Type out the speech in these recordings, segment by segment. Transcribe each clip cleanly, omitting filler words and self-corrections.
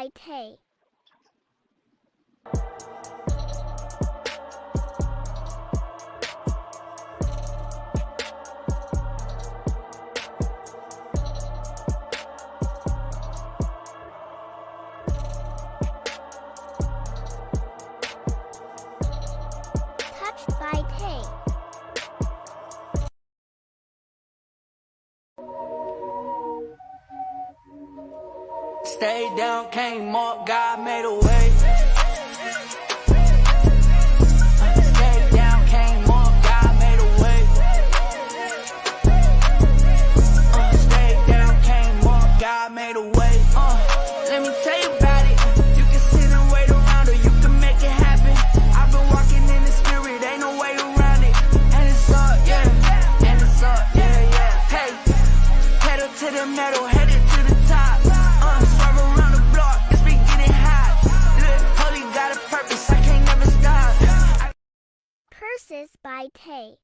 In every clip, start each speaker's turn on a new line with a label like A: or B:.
A: by Tay. Touched by Tay.
B: Stayed down, came up, God made a way. Stayed down, came up, God made a way. Stayed down, came up, God made a way. Let me tell you about it. You can sit and wait around, or you can make it happen. I've been walking in the spirit, ain't no way around it. And it's up, yeah. And it's up, yeah, yeah. Hey, pedal to the metal, headed to the top. Swerve around the block, it's been getting hot. Look, holy got a purpose, I can't never stop.
A: Purses by Tay.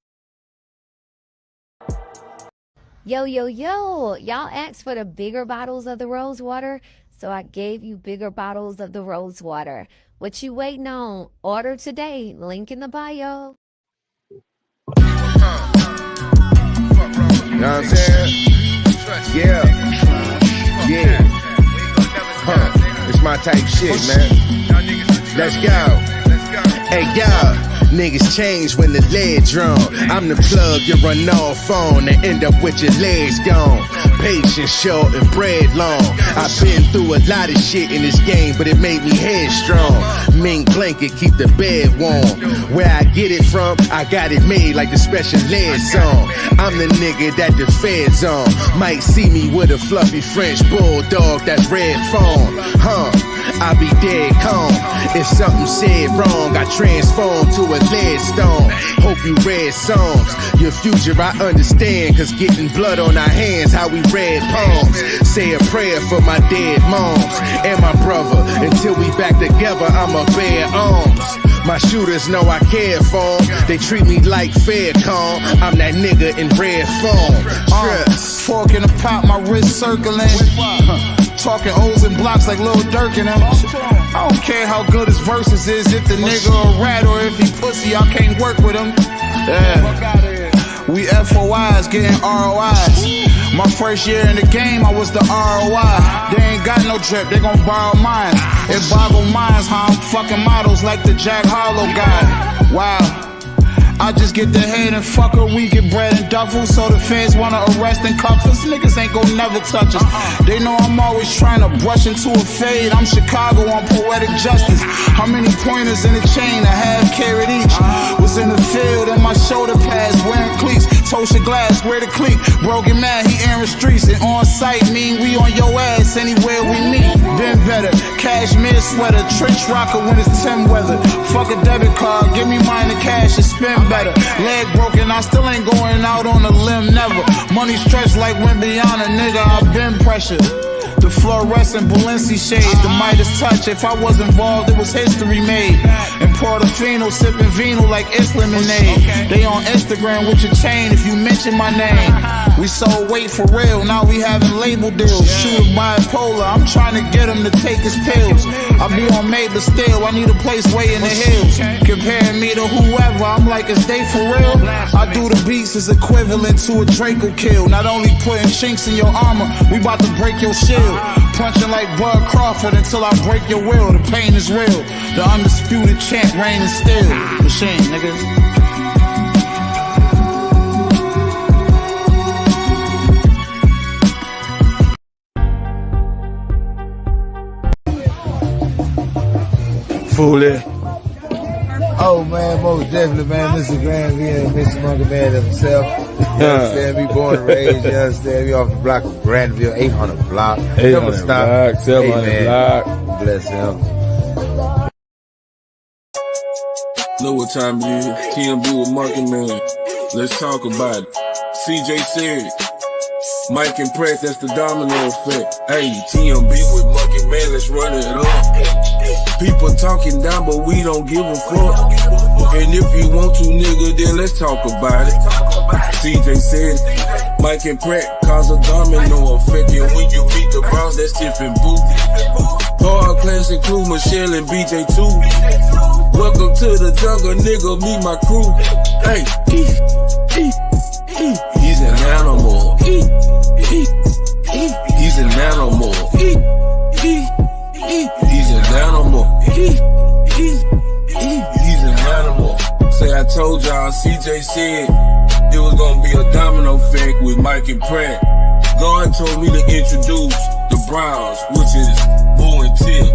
C: Yo, yo, yo, y'all asked for the bigger bottles of the rose water, so I gave you bigger bottles of the rose water. What you waiting on? Order today, link in the bio.
D: You know what I'm saying? Yeah. Yeah. It's my type shit, man. Let's go. Hey, y'all. Niggas change when the lead drawn. I'm the plug you run off on and end up with your legs gone. Patience short and bread long. I've been through a lot of shit in this game, but it made me headstrong. Mink blanket keep the bed warm. Where I get it from, I got it made like the special ed song. I'm the nigga that the feds on. Might see me with a fluffy French bulldog that's red phone. I be dead calm. If something said wrong, I transform to a lead stone. Hope you read songs. Your future I understand, cause getting blood on our hands, how we read poems. Say a prayer for my dead moms and my brother. Until we back together, I'ma bear arms. My shooters know I care for them. They treat me like Faircon. I'm that nigga in red form.
E: Fork in the pot, my wrist circling. Talking O's and blocks like Lil Durk and them. I don't care how good his verses is. If the nigga a rat or if he pussy, I can't work with him. Yeah. We FOIs getting ROIs. My first year in the game, I was the ROI. They ain't got no drip, they gon' borrow mine. It boggle minds how I'm fucking models like the Jack Harlow guy. Wow. I just get the head and fuck her, we get bread and duffel. So the fans wanna arrest and cuff us. Niggas ain't gon' never touch us. They know I'm always trying to brush into a fade. I'm Chicago on poetic justice. How many pointers in the chain, a half carrot each. Was in the field and my shoulder pads wearing cleats. Tosha glass, where the cleat. Broken man, he airing streets. And on sight mean we on your ass anywhere we meet. Been better, cashmere sweater, trench rocker when it's 10 weather. Fuck a debit card, give me mine in cash and spend better. Leg broken, I still ain't going out on a limb, never. Money stretched like Wimbiana, nigga, I've been pressured. The fluorescent Balenci shades, the Midas touch. If I was involved, it was history made. In Portofino, sipping vino like it's lemonade. They on Instagram with your chain if you mention my name. We sold weight for real, now we having label deals. Shooter bipolar, I'm trying to get him to take his pills. I be on May, but still, I need a place way in the hills. Comparing me to whoever, I'm like, is they for real? I do the beats is equivalent to a Draco kill. Not only putting chinks in your armor, we about to break your shield. Punching like Bud Crawford until I break your will. The pain is real. The undisputed champ reigning still. Machine, nigga.
D: Foolie.
F: Oh man, most definitely, man. Mr. Grand V and Mr. Monkey Man himself. You understand me? Born and raised, you understand me? Off the block of Granville, 800 block.
D: 800 block, 700 block.
F: Bless him.
G: Know what time it is? TMB with Monkey Man. Let's talk about it. CJ said, Mike and Pratt, that's the domino effect. Hey, TMB with Monkey Man, let's run it up. People talking down, but we don't give a fuck. And if you want to, nigga, then let's talk about it. CJ said, Mike and Pratt cause a domino effect. And when you beat the Browns, that's Tiffin Boo. Hard class include Michelle and BJ too. Welcome to the jungle, nigga, me, my crew. Hey, he's an animal. He's an animal. He's an animal. He's an animal. Say I told y'all, CJ said it was gonna be a domino effect with Mike and Pratt. God told me to introduce the Browns, which is Boo and Tip.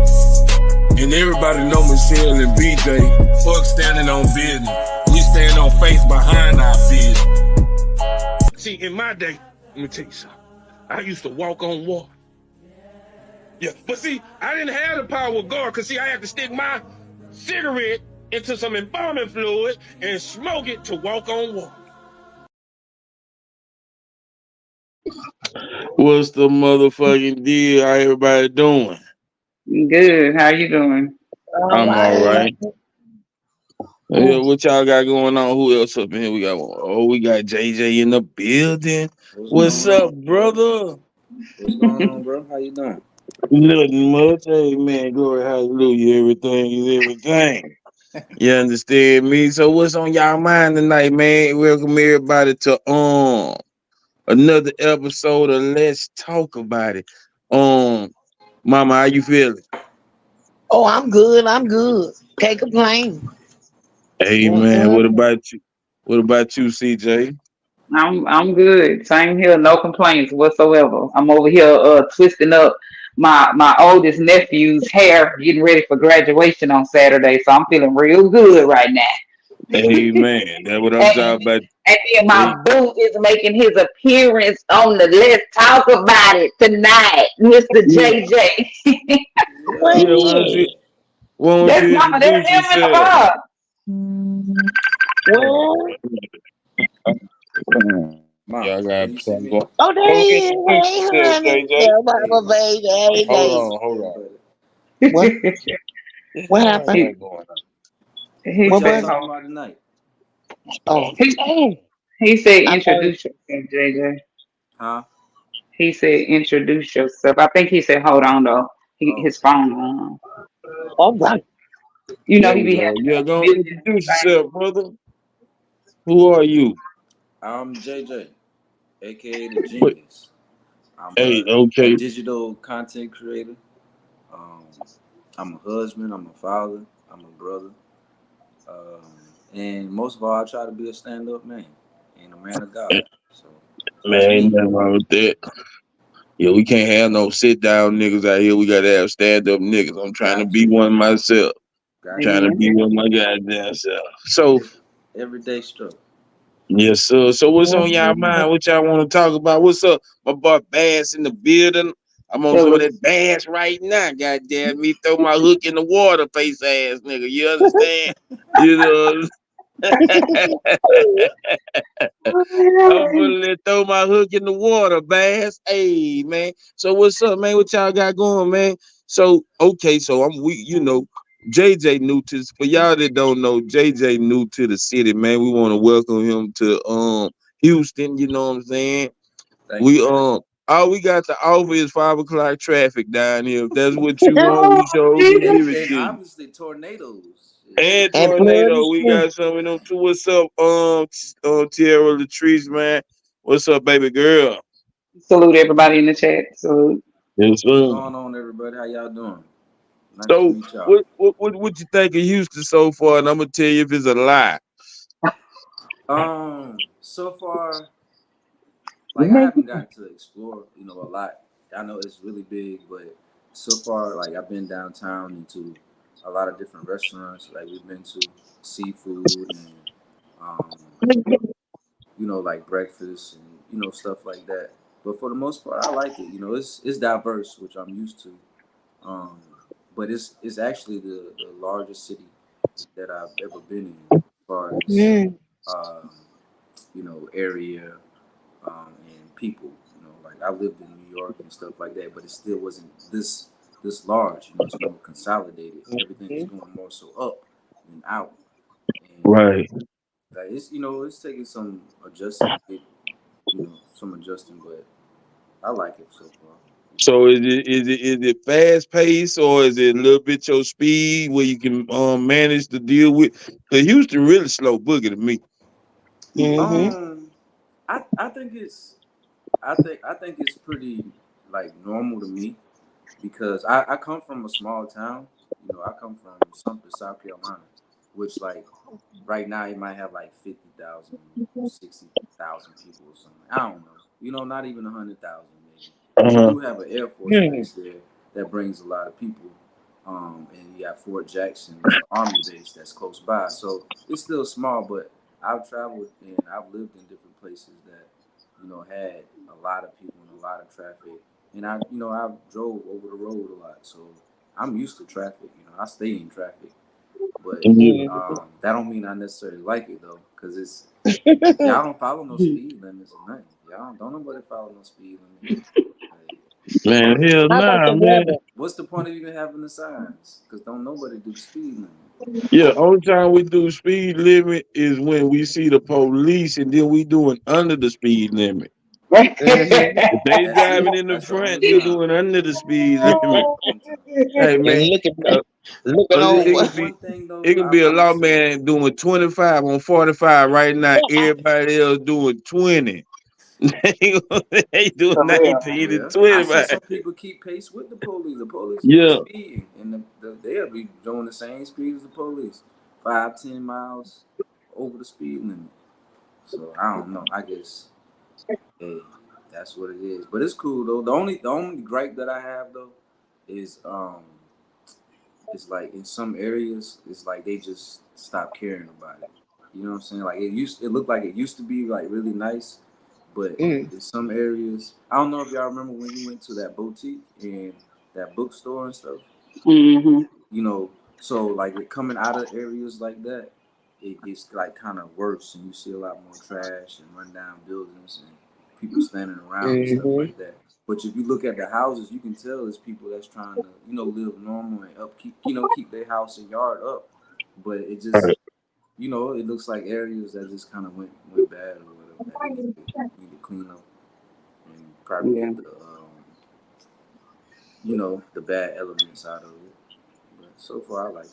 G: And everybody know Michelle and BJ. Fuck standing on business. We stand on face behind our business.
H: See, in my day, let me tell you something. I used to walk on water. Yeah, but see, I didn't have the power of God, because see, I had to stick my cigarette into some embalming fluid and smoke it to walk on water.
I: What's the motherfucking deal? How everybody doing?
J: Good. How you doing?
I: I'm all right. Yeah, what y'all got going on? Who else up in here? We got JJ in the building. What's up, brother?
K: What's going on, bro? How you doing?
I: Nothing much. Hey, man, glory, hallelujah. Everything is everything. You understand me? So what's on y'all mind tonight, man? Welcome everybody to another episode of Let's Talk About It. Mama, how you feeling?
L: Oh, I'm good. I'm good. Can't complain.
I: Hey, man, what about you? What about you, CJ?
J: I'm good. Same here. No complaints whatsoever. I'm over here twisting up my oldest nephew's hair, getting ready for graduation on Saturday. So I'm feeling real good right now.
I: Hey, man, that's what I'm talking about.
J: And then my boo is making his appearance on the Let's Talk About It tonight, Mr. JJ.
I: That's
J: Mama. That's him in the bar.
I: Y'all got something going.
L: Oh, there he is. Hey, honey. Mama, baby. Hey,
K: Hold on.
L: What happened?
K: What y'all talking about tonight?
L: Oh.
J: He said introduce yourself, JJ.
K: Huh?
J: He said introduce yourself. I think he said hold on though. His phone on.
L: All right.
J: You know he be having.
I: Yeah, go introduce yourself, brother. Who are you?
K: I'm JJ, aka the Genius. I'm a digital content creator. I'm a husband. I'm a father. I'm a brother. And most of all, I try to be a stand-up man and a man of God. So,
I: man, ain't nothing wrong with that. Yeah, we can't have no sit-down niggas out here. We got to have stand-up niggas. I'm trying to be one myself. Trying to be one my goddamn self. So,
K: everyday struggle.
I: Yes, sir. So what's on y'all mind? What y'all want to talk about? What's up? My boy Bass in the building. I'm on some of that Bass right now. Goddamn me, throw my hook in the water, face ass nigga. You understand? You know. I'm gonna throw my hook in the water, Bass. Hey, man. So what's up, man? What y'all got going, man? So so JJ new to this. For y'all that don't know, JJ new to the city, man. We want to welcome him to Houston. You know what I'm saying? All we got to offer is 5 o'clock traffic down here. If that's what you want, we sure can give it to you.
K: Obviously tornadoes.
I: And tornado, we got some of them too. What's up, Tierra Latrice, man? What's up, baby girl?
J: Salute everybody in the chat. Salute.
K: What's going on, everybody? How y'all doing? Nice
I: so,
K: to meet y'all.
I: What you think of Houston so far? And I'm gonna tell you if it's a lie.
K: So far, like I haven't gotten to explore, a lot. I know it's really big, but so far, like I've been downtown into a lot of different restaurants. Like we've been to seafood and like breakfast and stuff like that. But for the most part, I like it. It's diverse, which I'm used to. But it's actually the largest city that I've ever been in, as far as area and people. Like I lived in New York and stuff like that, but it still wasn't this large. It's more consolidated. Everything is going more so up than out. And
I: right.
K: Like it's taking some adjusting to get some adjusting, but I like it so far.
I: So is it fast paced or is it a little bit your speed where you can manage to deal with? Cause Houston really slow boogie to me.
K: I think it's pretty like normal to me because I come from a small town. You know, I come from Sumter, South Carolina, which like right now you might have like 50,000, 60,000 people or something. I don't know. You know, not even 100,000 maybe. We do have an Air Force base there that brings a lot of people. And you got Fort Jackson, it's an Army base that's close by. So it's still small, but I've traveled and I've lived in different places that, you know, had a lot of people and a lot of traffic. And I drove over the road a lot. So I'm used to traffic. You know, I stay in traffic. But that don't mean I necessarily like it though, because it's y'all don't follow no speed limits or nothing. Y'all don't nobody follow no speed limits.
I: Man, hell nah, man.
K: What's the point of even having the signs? Because don't nobody do the speed limit.
I: Yeah, only time we do speed limit is when we see the police, and then we doing under the speed limit. If they driving in the front, we doing under the speed limit. Hey man, it can be a lawman doing 25 on 45 right now. Everybody else doing 20. They doing 19 and 20.
K: I see some people keep pace with the police. The police are speeding, and they'll be doing the same speed as the police, 5-10 miles over the speed limit. So I don't know. I guess, hey, that's what it is. But it's cool though. The only gripe that I have though is it's like in some areas it's like they just stop caring about it. You know what I'm saying? Like it looked like it used to be like really nice. But in some areas, I don't know if y'all remember when you went to that boutique and that bookstore and stuff. You know, so like it coming out of areas like that, it gets like kind of worse, and you see a lot more trash and run down buildings and people standing around and stuff like that. But if you look at the houses, you can tell it's people that's trying to, you know, live normal and keep their house and yard up. But it just, you know, it looks like areas that just kind of went bad or whatever. That need to clean up and probably get the, you know, the bad elements out of it. But so far, I like it.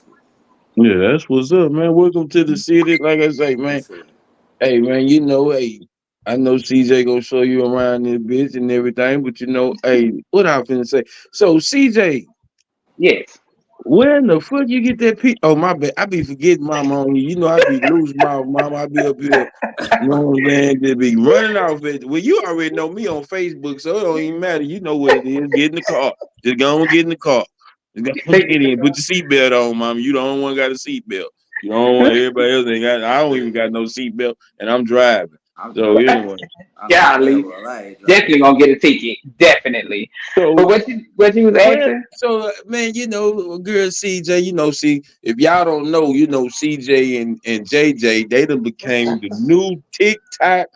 I: Yeah, that's what's up, man. Welcome to the city. Like I say, man. Hey, man, you know, hey, I know CJ gonna show you around this bitch and everything, but you know, hey, what I finna say? So, CJ.
J: Yes.
I: Where in the fuck you get that Oh, my bad. I be forgetting mama on you. You know, I be losing my mama. I be up here, you know what I'm saying? They be running off it. Well, you already know me on Facebook, so it don't even matter. You know what it is. Get in the car. Just go and get in the car. Just go and get in. Put your seatbelt on, mama. You the only one got a seatbelt. You don't want everybody else ain't got. I don't even got no seatbelt, and I'm driving. So anyway,
J: golly, definitely gonna get a ticket. Definitely.
I: So,
J: but what you was asking?
I: So man, you know, girl CJ, you know, see, if y'all don't know, you know, CJ and JJ, they done became the new TikTok.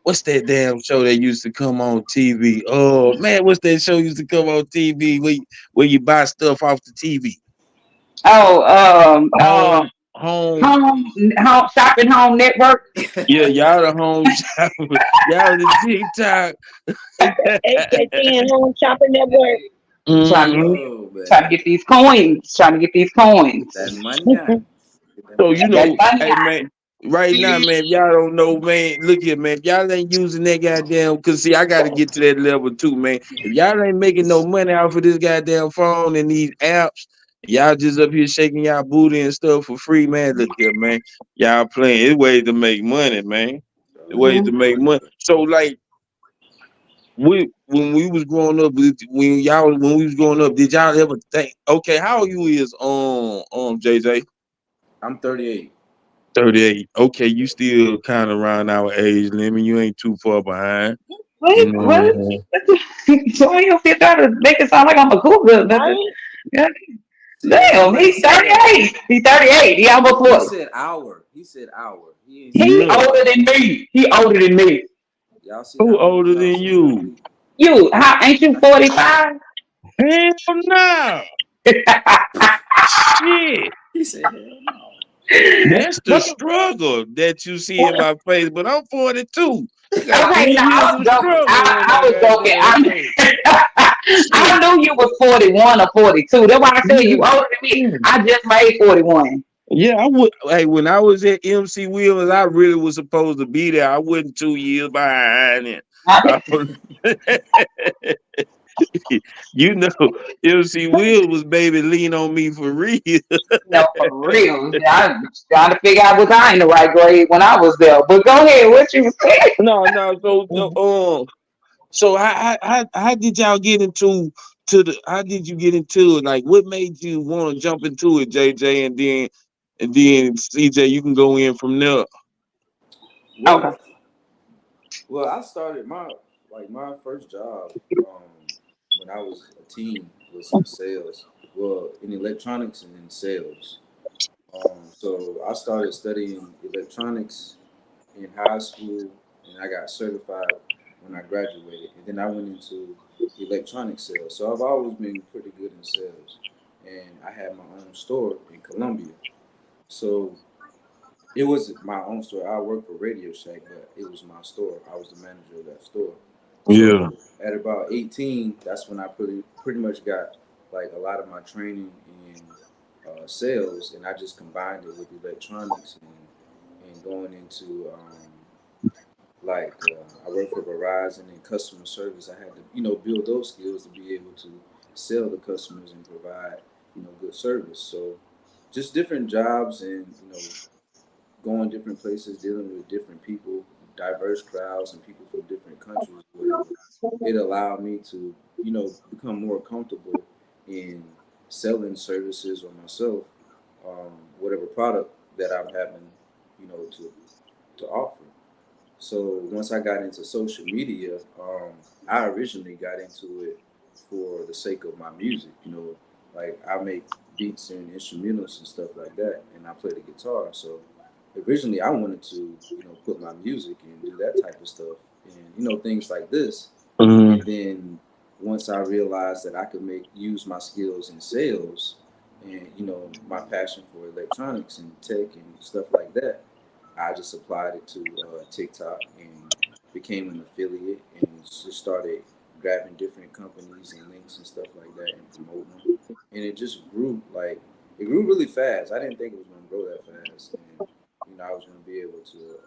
I: What's that damn show that used to come on TV? Oh man, what's that show used to come on TV where you buy stuff off the TV?
J: Home shopping home network.
I: Yeah, y'all the home shopping. Y'all the TikTok.
L: HKT Home Shopping Network.
J: Trying to get these coins.
K: That money.
I: So you know, hey man, right now, man, if y'all don't know, man, look here, man, if y'all ain't using that goddamn, cause see, I gotta get to that level too, man. If y'all ain't making no money off of this goddamn phone and these apps, y'all just up here shaking y'all booty and stuff for free, man. Look here, man. Y'all playing. It's ways to make money, man. It's ways to make money. So like when we was growing up, when we was growing up, did y'all ever think, okay, how old you is JJ?
K: I'm 38.
I: 38. Okay, you still kind of around our age limit. You ain't too far behind.
J: Wait, what? So you sit there to make it sound like I'm a cougar. Yeah. Damn, he's 38. He's 38. He almost was.
K: He said hour. He
J: older than me.
K: Y'all see
I: who older than you?
J: You, how ain't you 45?
I: Hell no. Shit.
K: He said hell no.
I: That's the struggle that you see in my face, but I'm 42. I got
J: Okay,
I: 3
J: no, I
I: years
J: was
I: of
J: joking.
I: struggle on
J: I
I: my
J: was joking.
I: goddamn face.
J: I knew you was 41 or 42. That's why I said you older than me. I just made 41.
I: Yeah, I would. Hey, when I was at MC Williams, I really was supposed to be there. I wasn't 2 years behind it. You know, MC Will was baby lean on me for real.
J: No, for real. I was trying to figure out was I in the right grade when I was there. But go ahead, what you saying?
I: No. So how did y'all get into how did you get into it? Like, what made you want to jump into it, JJ, and then CJ, you can go in from there.
K: Well, I started my first job when I was a teen was in sales. Well, in electronics and in sales. So I started studying electronics in high school, and I got certified when I graduated. And then I went into electronic sales. So I've always been pretty good in sales, and I had my own store in Columbia. So it was my own store. I worked for Radio Shack, but it was my store. I was the manager of that store.
I: Yeah.
K: So at about 18, that's when I pretty much got like a lot of my training in sales, and I just combined it with electronics and going into I worked for Verizon in customer service. I had to build those skills to be able to sell to customers and provide good service. So just different jobs and going different places, dealing with different people, diverse crowds, and people from different countries. It allowed me to, become more comfortable in selling services or myself, whatever product that I'm having, to offer. So once I got into social media, I originally got into it for the sake of my music. Like I make beats and instrumentals and stuff like that, and I play the guitar. So originally I wanted to, put my music and do that type of stuff and, things like this.
I: Mm-hmm.
K: And then once I realized that I could use my skills in sales and, my passion for electronics and tech and stuff like that, I just applied it to TikTok and became an affiliate and just started grabbing different companies and links and stuff like that and promoting them. And it just grew it grew really fast. I didn't think it was going to grow that fast. And, I was going to be able to,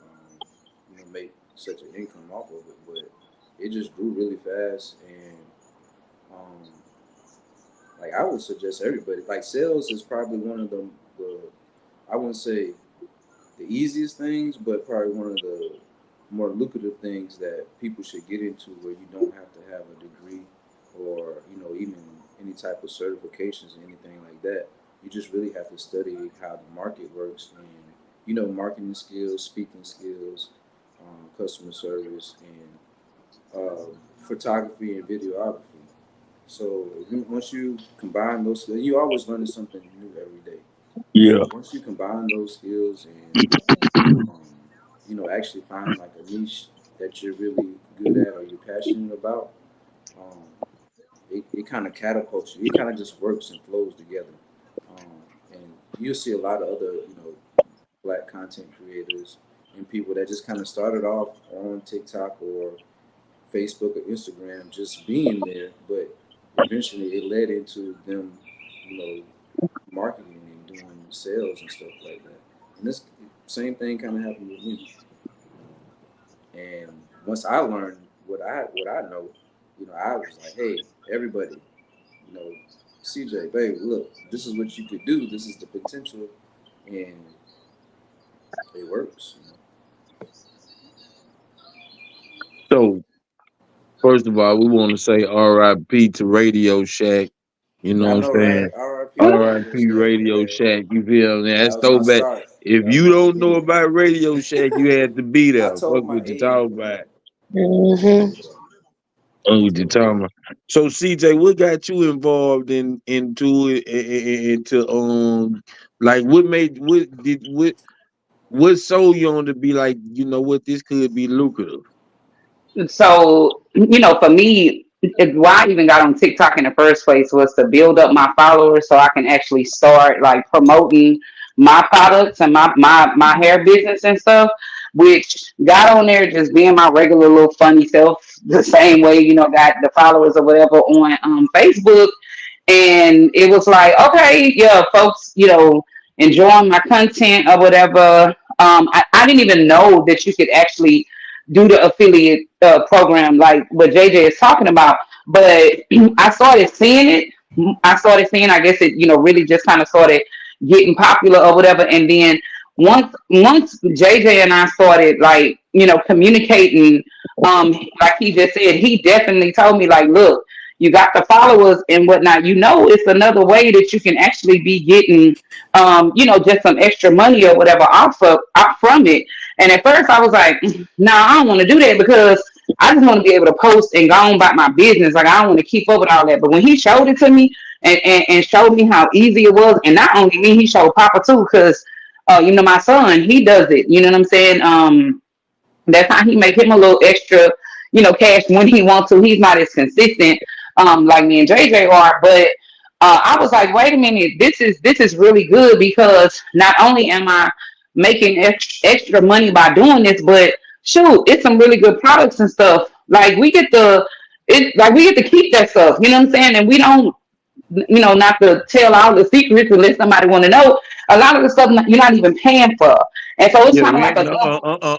K: make such an income off of it. But it just grew really fast. And, I would suggest everybody, sales is probably one of the I wouldn't say the easiest things, but probably one of the more lucrative things that people should get into, where you don't have to have a degree or even any type of certifications or anything like that. You just really have to study how the market works and marketing skills, speaking skills, customer service, and photography and videography. So once you combine those skills, you're always learning something new every day.
I: Yeah.
K: Once you combine those skills and actually find like a niche that you're really good at or you're passionate about, it kind of catapults you. It kind of just works and flows together. And you'll see a lot of other Black content creators and people that just kind of started off on TikTok or Facebook or Instagram, just being there, but eventually it led into them, marketing and doing sales and stuff like that. And this same thing kind of happened with me. And once I learned what I know, I was like, hey, everybody, CJ, baby, look, this is what you could do. This is the potential, and it works.
I: So, first of all, we want to say R.I.P. to Radio Shack. You know what I'm saying? R.I.P. Radio Shack. You feel me? That's so bad. If you don't know about Radio Shack, you had to be there. Fuck what you talking about.
L: Mm-hmm.
I: What you talking about? So CJ, what got you involved into it? Into what sold you on to be like, what, this could be lucrative?
J: So, for me, why I even got on TikTok in the first place was to build up my followers so I can actually start like promoting my products and my hair business and stuff, which got on there just being my regular little funny self, the same way, got the followers or whatever on Facebook. And it was like, okay, yeah, folks, enjoying my content or whatever. I didn't even know that you could actually do the affiliate program like what JJ is talking about. But I started seeing it. I guess it, really just kind of started getting popular or whatever. And then once JJ and I started like, communicating, like he just said, he definitely told me like, look, you got the followers and whatnot. It's another way that you can actually be getting, just some extra money or whatever off from it. And at first I was like, nah, I don't want to do that because I just want to be able to post and go on about my business. Like I don't want to keep up with all that. But when he showed it to me and showed me how easy it was, and not only me, he showed Papa too, because my son, he does it. You know what I'm saying? That's how he make him a little extra, cash when he wants to. He's not as consistent like me and JJ are, but I was like, wait a minute, this is really good because not only am I making extra money by doing this, but shoot, it's some really good products and stuff. Like we get to keep that stuff, you know what I'm saying? And we don't, not to tell all the secrets unless somebody want to know. A lot of the stuff you're not even paying for, and so it's
I: Yeah,
J: kind of like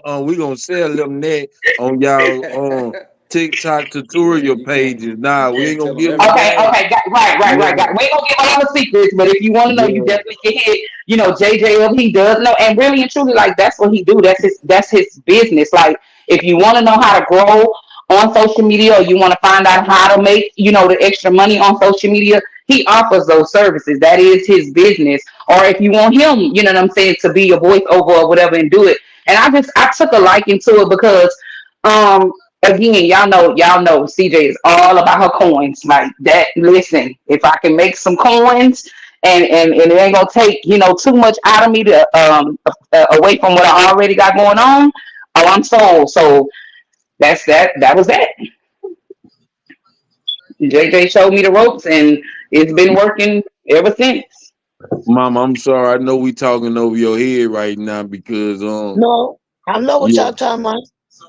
J: a
I: we gonna sell them that on y'all TikTok tutorial pages. Nah, we ain't gonna give them
J: okay,
I: that.
J: okay, right. We ain't gonna give all the secrets, but if you want to know, you
I: Yeah.
J: definitely can hit. JJ up, he does know, and really and truly, like that's what he do. That's his business. Like if you want to know how to grow on social media, or you want to find out how to make the extra money on social media, he offers those services. That is his business. Or if you want him, you know what I'm saying, to be your voiceover or whatever and do it. And I took a liking to it because um again, y'all know CJ is all about her coins. Like that, listen, if I can make some coins and it ain't gonna take, too much out of me to away from what I already got going on, oh I'm sold. So that was that. JJ showed me the ropes and it's been working ever since.
I: Mama, I'm sorry. I know we talking over your head right now because
L: No, I know what
I: yeah.
L: y'all talking about.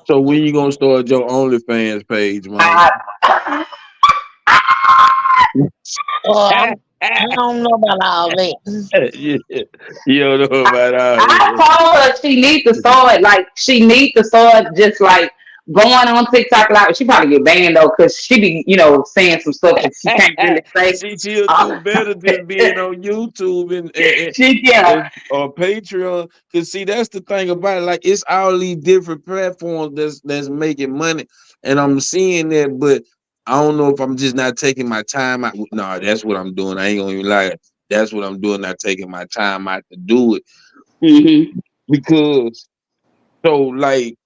I: So when you gonna start your OnlyFans page, Mama?
L: I don't know about all that.
I: Yeah, you don't know about all
J: I told her she need to start just like going on TikTok live. She probably get banned though, because she be, saying some stuff that she can't really say.
I: She'll do better than being on YouTube or Patreon. Cause see, that's the thing about it. Like it's all these different platforms that's making money, and I'm seeing that, but I don't know if I'm just not taking my time out. No, that's what I'm doing. I ain't gonna even lie. That's what I'm doing. Not taking my time out to do it because so like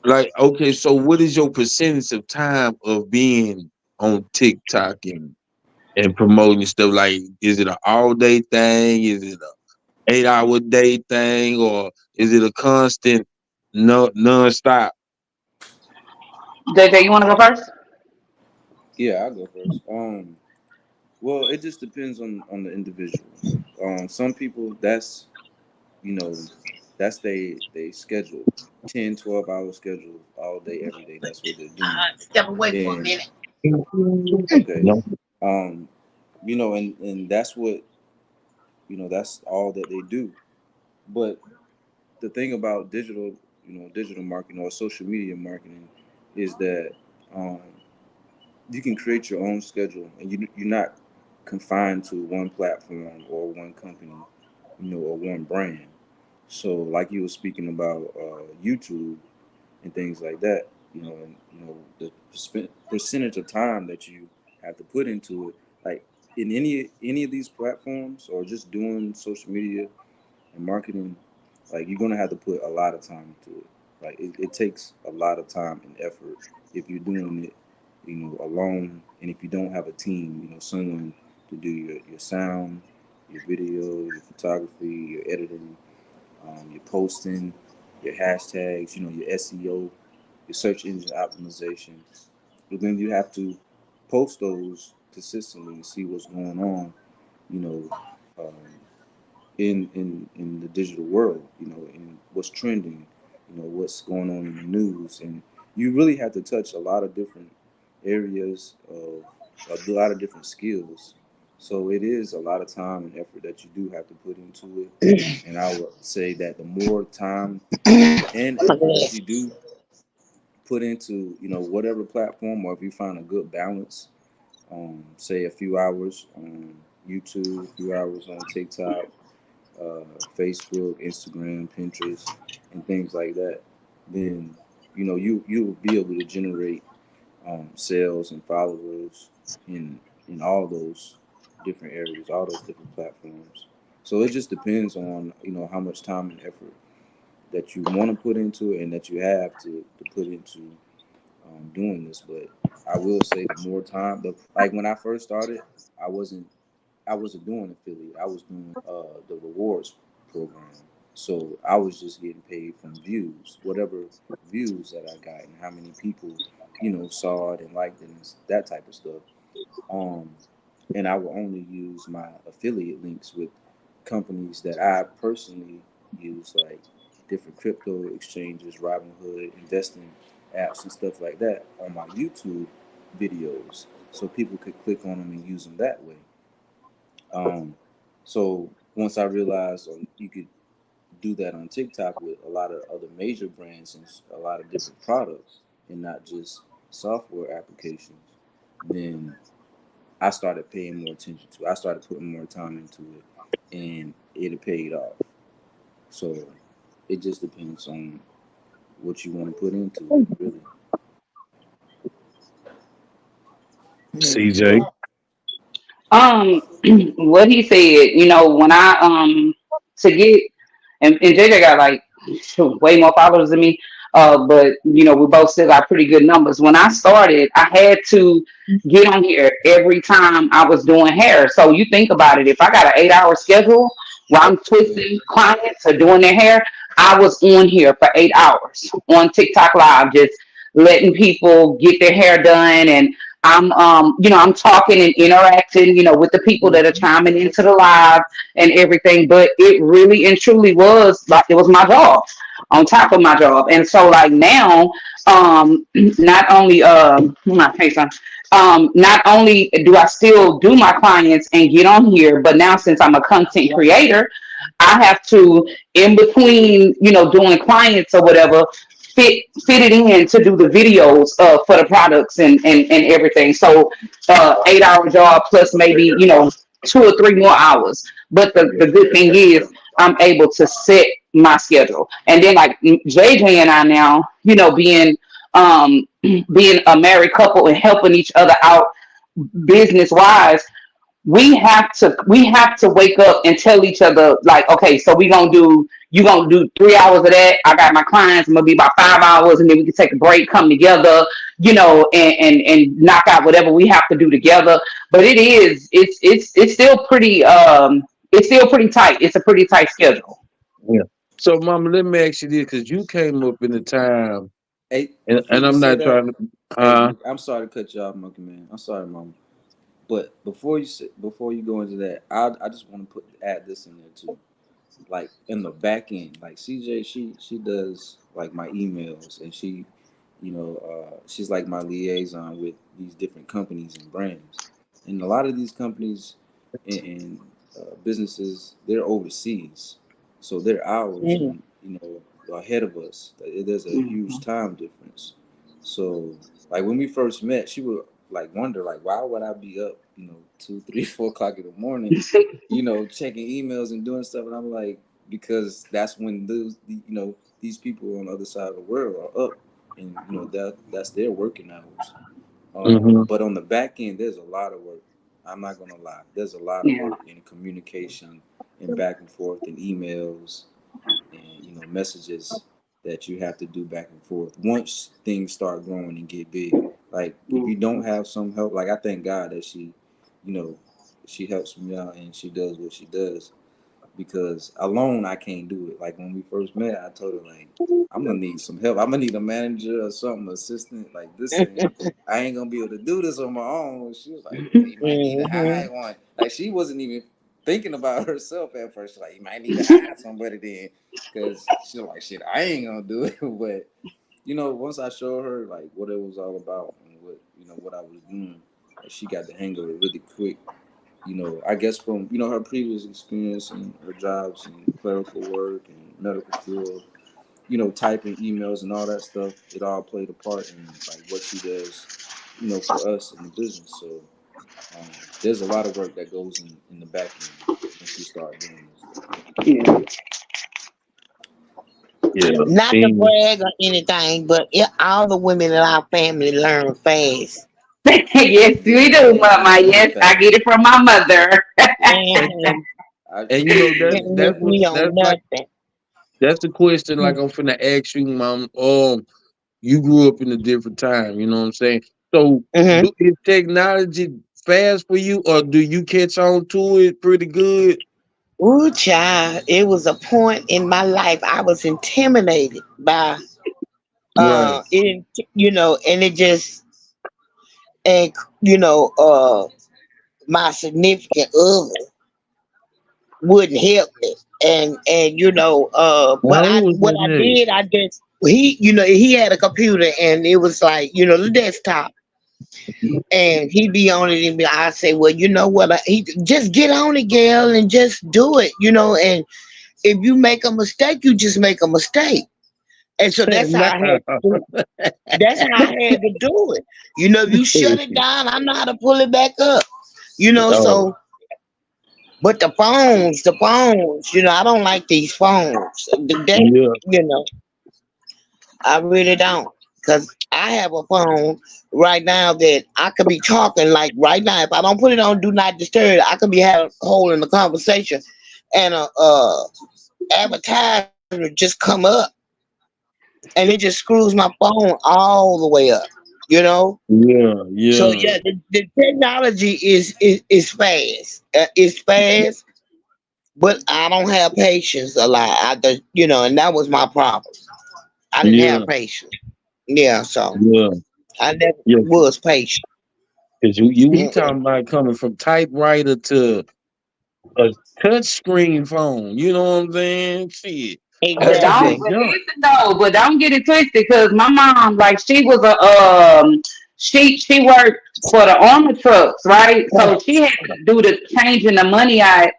I: okay. So what is your percentage of time of being on TikTok and promoting stuff? Like, is it an all day thing? Is it a 8 hour day thing, or is it a constant non-stop?
J: JJ, you want to go first?
K: Yeah, I'll go first. Well, it just depends on the individual. Some people that's they schedule 10, 12 hour schedule all day, every day. That's what they're doing.
L: Step away for a
K: And
L: minute.
K: okay,
I: No.
K: and that's what that's all that they do. But the thing about digital marketing or social media marketing is that um, you can create your own schedule, and you're not confined to one platform or one company, or one brand. So, like you were speaking about YouTube and things like that, and the percentage of time that you have to put into it, like in any of these platforms or just doing social media and marketing, like you're gonna have to put a lot of time into it. Like it takes a lot of time and effort if you're doing it, alone, and if you don't have a team, someone to do your sound, your video, your photography, your editing, your posting, your hashtags, your SEO, your search engine optimization. But then you have to post those consistently and see what's going on, you know, um, in the digital world, you know, in what's trending, you know, what's going on in the news, and you really have to touch a lot of different areas of a lot of different skills. So it is a lot of time and effort that you do have to put into it. And I would say that the more time and effort that you do put into, you know, whatever platform, or if you find a good balance, say a few hours on YouTube, a few hours on TikTok, Facebook, Instagram, Pinterest, and things like that, then you know you will be able to generate sales and followers in all those different areas, all those different platforms. So it just depends on, you know, how much time and effort that you want to put into it and that you have to put into doing this. But I will say the more time, like when I first started, I wasn't I wasn't doing affiliate. I was doing the rewards program. So I was just getting paid from views, whatever views that I got, and how many people, you know, saw it and liked it and that type of stuff. Um, and I will only use my affiliate links with companies that I personally use, like different crypto exchanges, Robinhood, investing apps, and stuff like that on my YouTube videos, so people could click on them and use them that way. Um, so once I realized you could do that on TikTok with a lot of other major brands and a lot of different products and not just software applications, then I started paying more attention to it. I started putting more time into it, and it paid off. So it just depends on what you want to put into it, really.
I: CJ.
J: What he said, you know, when I to get and JJ got like shoot, way more followers than me. But you know, we both still got pretty good numbers. When I started, I had to get on here every time I was doing hair. So you think about it, if I got an 8 hour schedule where I'm twisting clients or doing their hair, I was on here for 8 hours on TikTok live, just letting people get their hair done. And I'm you know, I'm talking and interacting, you know, with the people that are chiming into the live and everything. But it really and truly was like it was my job on top of my job. And so like now, not only my face on, not only do I still do my clients and get on here, but now since I'm a content creator, I have to, in between, you know, doing clients or whatever, fit it in to do the videos for the products and everything. So 8 hour job plus maybe, you know, 2 or 3 more hours. But the good thing is I'm able to set my schedule. And then like JJ and I now, you know, being a married couple and helping each other out business wise, we have to wake up and tell each other like, okay, so you gonna do 3 hours of that. I got my clients, I'm gonna be about 5 hours, and then we can take a break, come together, you know, and knock out whatever we have to do together. But it's still pretty tight. It's a pretty tight schedule.
I: Yeah. So, Mama, let me ask you this, because you came up in the time,
K: Hey,
I: and
K: before you
I: I'm
K: say
I: not
K: that,
I: trying to.
K: hey, I'm sorry to cut you off, Monkey Man. I'm sorry, Mama. But before you go into that, I just want to add this in there too. Like in the back end, like CJ, she does like my emails, and she, you know, she's like my liaison with these different companies and brands. And a lot of these companies and businesses, they're overseas, so their hours
L: Mm.
K: and, you know, are ahead of us. There's a huge time difference. So like when we first met, she would like wonder like, why would I be up, you know, 2, 3, 4 o'clock in the morning, you know, checking emails and doing stuff. And I'm like, because that's when you know, these people on the other side of the world are up, and you know that's their working hours.
I: Mhm.
K: But on the back end, there's a lot of work. I'm not gonna lie. There's a lot of
J: Yeah.
K: work in communication and back and forth and emails and, you know, messages that you have to do back and forth once things start growing and get big. Like if you don't have some help, like I thank God that she, you know, she helps me out and she does what she does, because alone I can't do it. Like when we first met, I told her like, I'm gonna need some help. I'm gonna need a manager or something, assistant. Like I ain't gonna be able to do this on my own. She was like, well, you might need to
L: Mhm.
K: hire one. Like she wasn't even thinking about herself at first. Like, you might need to hire somebody then, because she's like, shit, I ain't gonna do it. But you know, once I showed her like what it was all about and what I was doing, she got the hang of it really quick. You know, I guess from her previous experience and her jobs and clerical work and medical field, typing emails and all that stuff, it all played a part in like what she does, for us in the business. So there's a lot of work that goes in the back end when she started doing this.
J: Yeah.
L: Not to brag or anything, but all the women in our family learn fast.
J: Yes, we do, Mama. Yes, I get it from my mother.
I: And that's the question. Like I'm finna ask you, Mom. You grew up in a different time. You know what I'm saying? So, is technology fast for you, or do you catch on to it pretty good?
L: Ooh, child, it was a point in my life I was intimidated by it, and it just, and my significant other wouldn't help me, and what I did, I just he had a computer, and it was like the desktop, and he'd be on it, and I say, well, you know what, he just get on it, girl, and just do it, and if you make a mistake, you just make a mistake. And so that's how I had to do it. That's how I had to do it. If you shut it down, I know how to pull it back up. So, but the phones, I don't like these phones. I really don't. Because I have a phone right now that I could be talking like right now. If I don't put it on Do Not Disturb, I could be holding the conversation, and a advertisement just come up, and it just screws my phone all the way up.
I: Yeah.
L: So yeah, the technology is fast. It's fast, but I don't have patience a lot. And that was my problem. I didn't have patience. Yeah, so I never was patient.
I: Because you talking about coming from typewriter to a touch screen phone. You know what I'm saying? Shit.
L: Exactly.
J: But don't get it twisted, because my mom, like, she was she worked for the armor trucks, right? So she had to do the changing the money out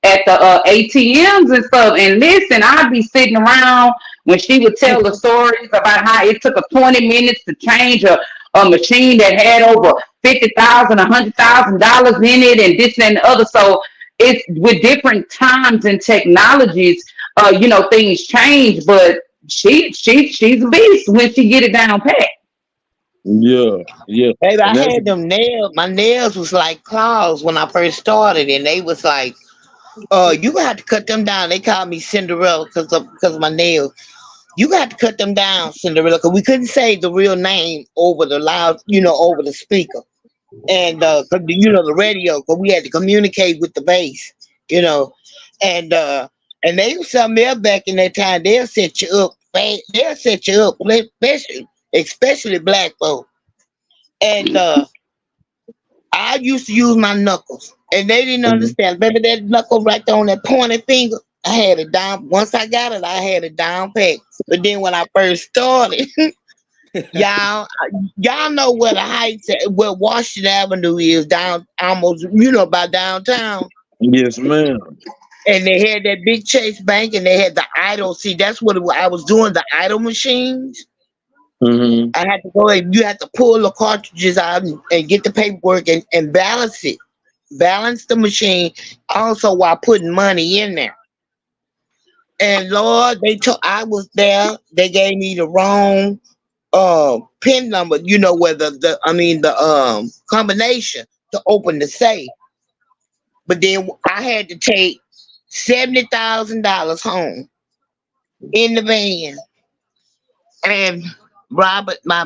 J: at the ATMs and stuff. And listen, I'd be sitting around when she would tell the stories about how it took her 20 minutes to change a machine that had over $50,000, $100,000 in it, and this and the other. So it's with different times and technologies, things change, but she's a beast when she get it down pat.
I: Yeah.
L: Baby, I had them nails. My nails was like claws when I first started, and they was like, you got to cut them down. They called me Cinderella because of my nails. You got to cut them down, Cinderella, because we couldn't say the real name over the loud, over the speaker, and the radio, because we had to communicate with the bass, and they was something else back in that time. They'll set you up. They'll set you up, especially black folk. And I used to use my knuckles, and they didn't understand. Baby, that knuckle right there on that pointed finger, I had it down. Once I got it, I had it down pat. But then when I first started, y'all know where the Heights, where Washington Avenue is, down almost, by downtown.
I: Yes, ma'am.
L: And they had that big Chase Bank, and they had the idle. See, that's what I was doing, the idle machines.
I: I
L: had to go, and you had to pull the cartridges out and get the paperwork and balance it. Balance the machine also while putting money in there. And Lord, I was there. They gave me the wrong PIN number, where the combination to open the safe. But then I had to take $70,000 home in the van. And Robert, my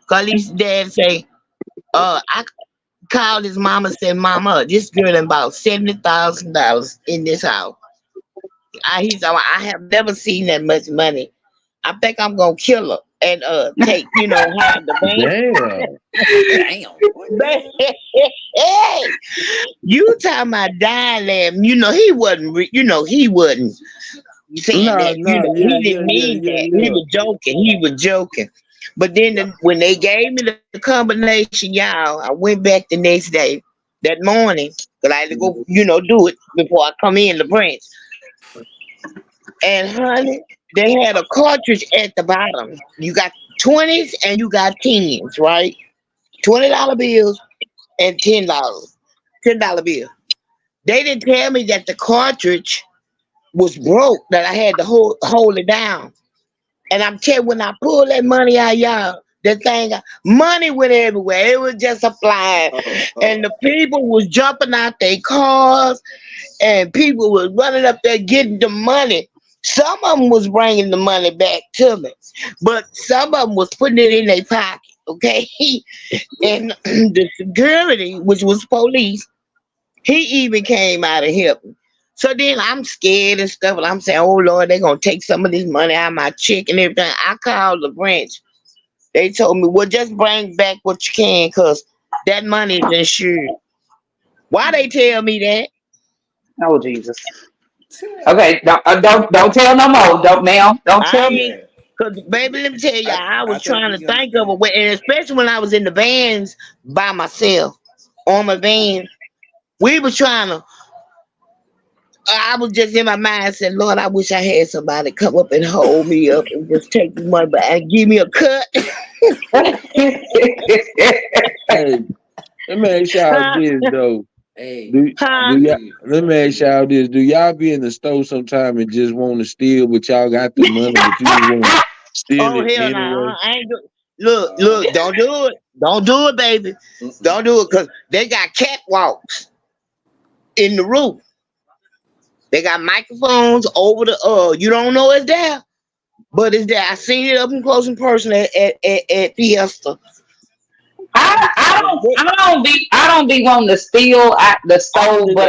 L: Carly's dad say, I called his mama and said, Mama, this girl about $70,000 in this house. He said, I have never seen that much money. I think I'm gonna kill her. and take, hide the van.
I: Damn.
L: Hey, you talking about dying lamb? He wasn't. He wasn't saying that. He didn't mean that. He was joking. He was joking. But then when they gave me the combination, y'all, I went back the next day, that morning, because I had to go, do it before I come in the branch. And honey, they had a cartridge at the bottom. You got 20s and you got 10s, right? $20 bills and $10 bill. They didn't tell me that the cartridge was broke, that I had to hold it down. And I'm telling you, when I pulled that money out, y'all, that thing, money went everywhere. It was just a flying. And the people was jumping out their cars, and people was running up there getting the money. Some of them was bringing the money back to me, but some of them was putting it in their pocket, okay? And the security, which was police, he even came out and helped me. So then I'm scared and stuff, and I'm saying, oh, Lord, they're going to take some of this money out of my check and everything. I called the branch. They told me, well, just bring back what you can, because that money is insured. Why they tell me that?
J: Oh, Jesus. Okay, don't tell no more. Don't tell me.
L: Because, baby, let me tell you, I was trying to think of a way, and especially when I was in the vans by myself, on my van, we was trying to, I was just in my mind saying, Lord, I wish I had somebody come up and hold me up and just take the money back and give me a cut.
I: Hey, let me ask y'all this though. Let me ask y'all this. Do y'all be in the store sometime and just want to steal, but y'all got the money, but you just want to steal it
L: hell
I: anyway?
L: no. I ain't Look, don't do it. Don't do it, baby. Don't do it, because they got catwalks in the roof. They got microphones over the you don't know it's there, but it's there. I seen it up and close in person at Fiesta.
J: I don't be wanting to steal at the stove, but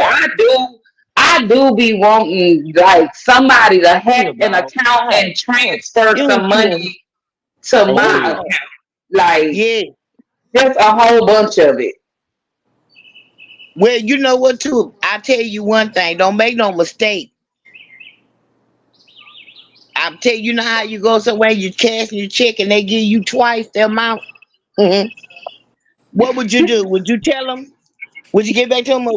J: I do be wanting like somebody to hack an account and transfer some money to my account. Like,
L: yeah,
J: just a whole bunch of it.
L: Well, you know what, too? I'll tell you one thing. Don't make no mistake. I'll tell you, know how you go somewhere, you cash your check, and they give you twice the amount? Mm-hmm. What would you do? Would you tell them? Would you get back to them? Or,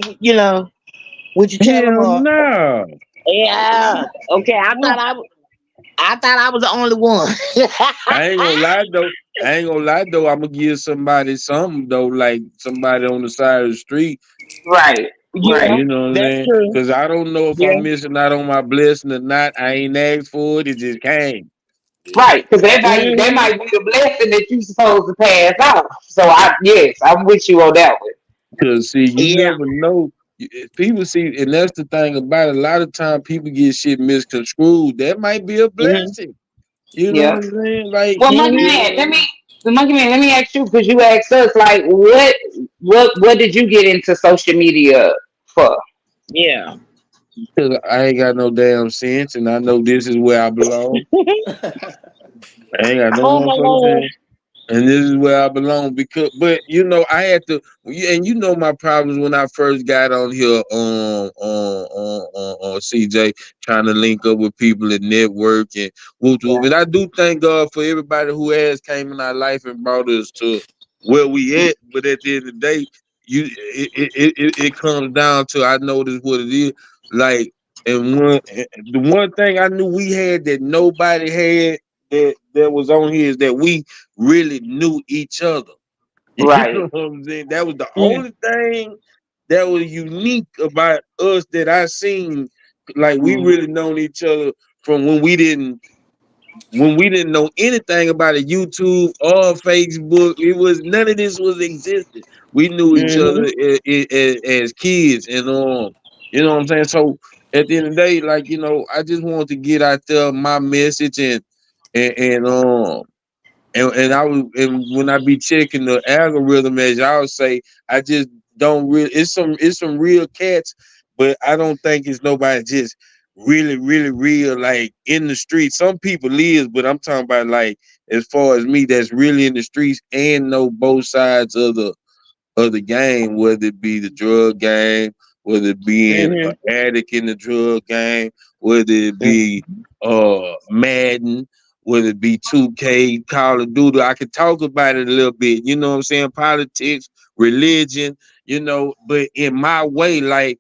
L: would you tell them? Or,
I: no.
L: Yeah. Okay. I thought I was the only one.
I: I ain't gonna lie though. I'm gonna give somebody something though, like somebody on the side of the street.
J: Right.
L: Yeah,
I: You know what I'm saying? Because I don't know if I'm missing out on my blessing or not. I ain't asked for it. It just came.
J: Right, because that might be the blessing that you supposed to pass out. So I'm with you on that one.
I: Because see, you never know. People see, and that's the thing about it. A lot of time people get shit misconstrued. That might be a blessing. You know what I'm saying? Like,
J: well, Monkey Man, let me ask you, because you asked us, like, what did you get into social media for?
L: Yeah.
I: Because I ain't got no damn sense, and I know this is where I belong. I ain't got no motherfucking sense. And this is where I belong but I had to, and my problems when I first got on here on CJ, trying to link up with people and network and whoop. And I do thank God for everybody who has came in our life and brought us to where we at. But at the end of the day, it comes down to, I know this what it is. Like, and the one thing I knew we had that nobody had that was on here is that we really knew each other.
J: Right.
I: You know what I'm saying? That was the only thing that was unique about us that I seen. Like, we really known each other from when we didn't know anything about a YouTube or Facebook. It was none of this was existed. We knew each other as kids, and you know what I'm saying? So at the end of the day, like, I just wanted to get out there my message and when I be checking the algorithm, as y'all say, I just don't really. It's some real cats, but I don't think it's nobody just really, really real, like in the street. Some people is, but I'm talking about like as far as me that's really in the streets and know both sides of the game, whether it be the drug game, whether it being an addict in the drug game, whether it be Madden, whether it be 2K, Call of Duty. I could talk about it a little bit, you know what I'm saying? Politics, religion, you know, but in my way, like,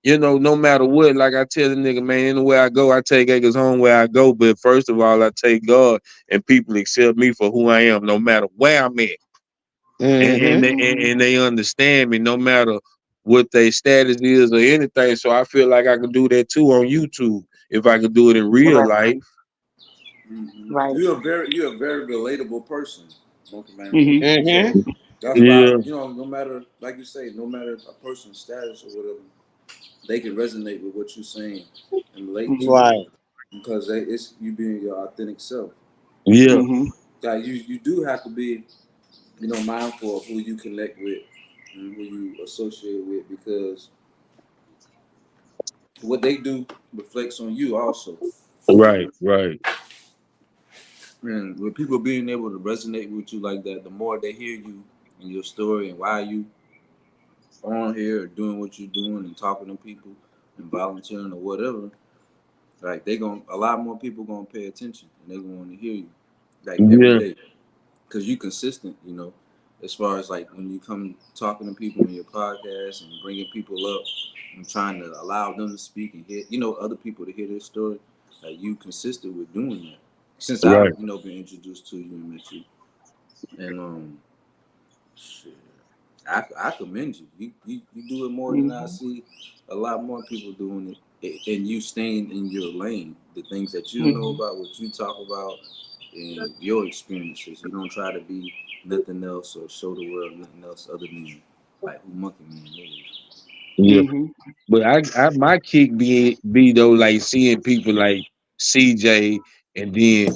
I: you know, no matter what, like I tell the nigga, man, anywhere I go, I take acres home where I go. But first of all, I take God, and people accept me for who I am, no matter where I'm at. And they understand me no matter what their status is or anything. So I feel like I can do that too on YouTube if I could do it in real life.
J: Right.
K: You're a very relatable person, Monkey Man.
J: Mm-hmm.
K: So that's why, you know, no matter, like you say, no matter a person's status or whatever, they can resonate with what you're saying and relate to it because it's you being your authentic self.
I: Yeah.
K: Like you do have to be, you know, mindful of who you connect with and who you associate with, because what they do reflects on you also.
I: Right.
K: And with people being able to resonate with you like that, the more they hear you and your story and why you on here or doing what you're doing and talking to people and volunteering or whatever, like a lot more people gonna pay attention and they gonna want to hear you like every day, because you consistent, you know, as far as like when you come talking to people in your podcast and bringing people up and trying to allow them to speak and hear, you know, other people to hear their story. Like you consistent with doing that since I've, you know, been introduced to you and met you, and shit. I commend you. You do it more than I see a lot more people doing it, and you staying in your lane. The things that you know about, what you talk about, and your experiences. You don't try to be nothing else or show the world nothing else other than like who Monkey Man is.
I: Yeah, but I my kick be though like seeing people like CJ and then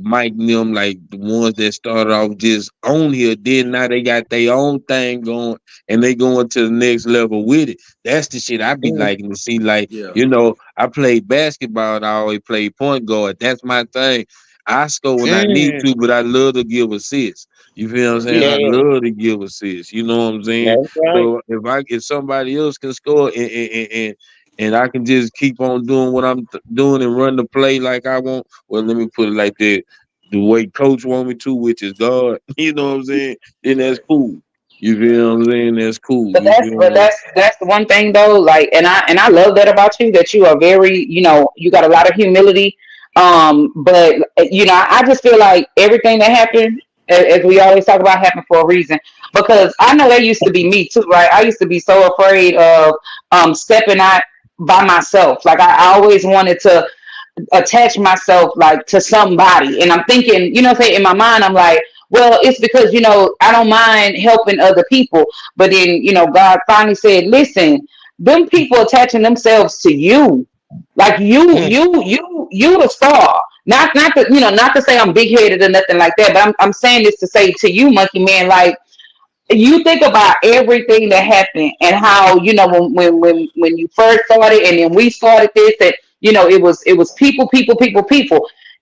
I: Mike and them, like the ones that started off just on here, then now they got their own thing going and they going to the next level with it. That's the shit I be liking to see. Like, you know, I played basketball and I always played point guard. That's my thing. I score when I need to, but I love to give assists. You feel what I'm saying? I love to give assists. You know what I'm saying? So if somebody else can score and I can just keep on doing what I'm doing and run the play like I want. Well, let me put it like that. The way coach want me to, which is God. You know what I'm saying? Then that's cool. You feel what I'm saying? That's cool.
J: But that's the one thing though. Like, and I love that about you, that you are very, you know, you got a lot of humility. But you know, I just feel like everything that happened, as we always talk about, happened for a reason. Because I know that used to be me too, right? I used to be so afraid of stepping out by myself. Like I always wanted to attach myself like to somebody, and I'm thinking, you know, say in my mind, I'm like, well, it's because, you know, I don't mind helping other people, but then, you know, God finally said, listen, them people attaching themselves to you, like you the star. Not to, you know, not to say I'm big headed or nothing like that, but I'm saying this to say to you, Monkey Man, like, you think about everything that happened and how, you know, when you first started and then we started this, that, you know, it was people.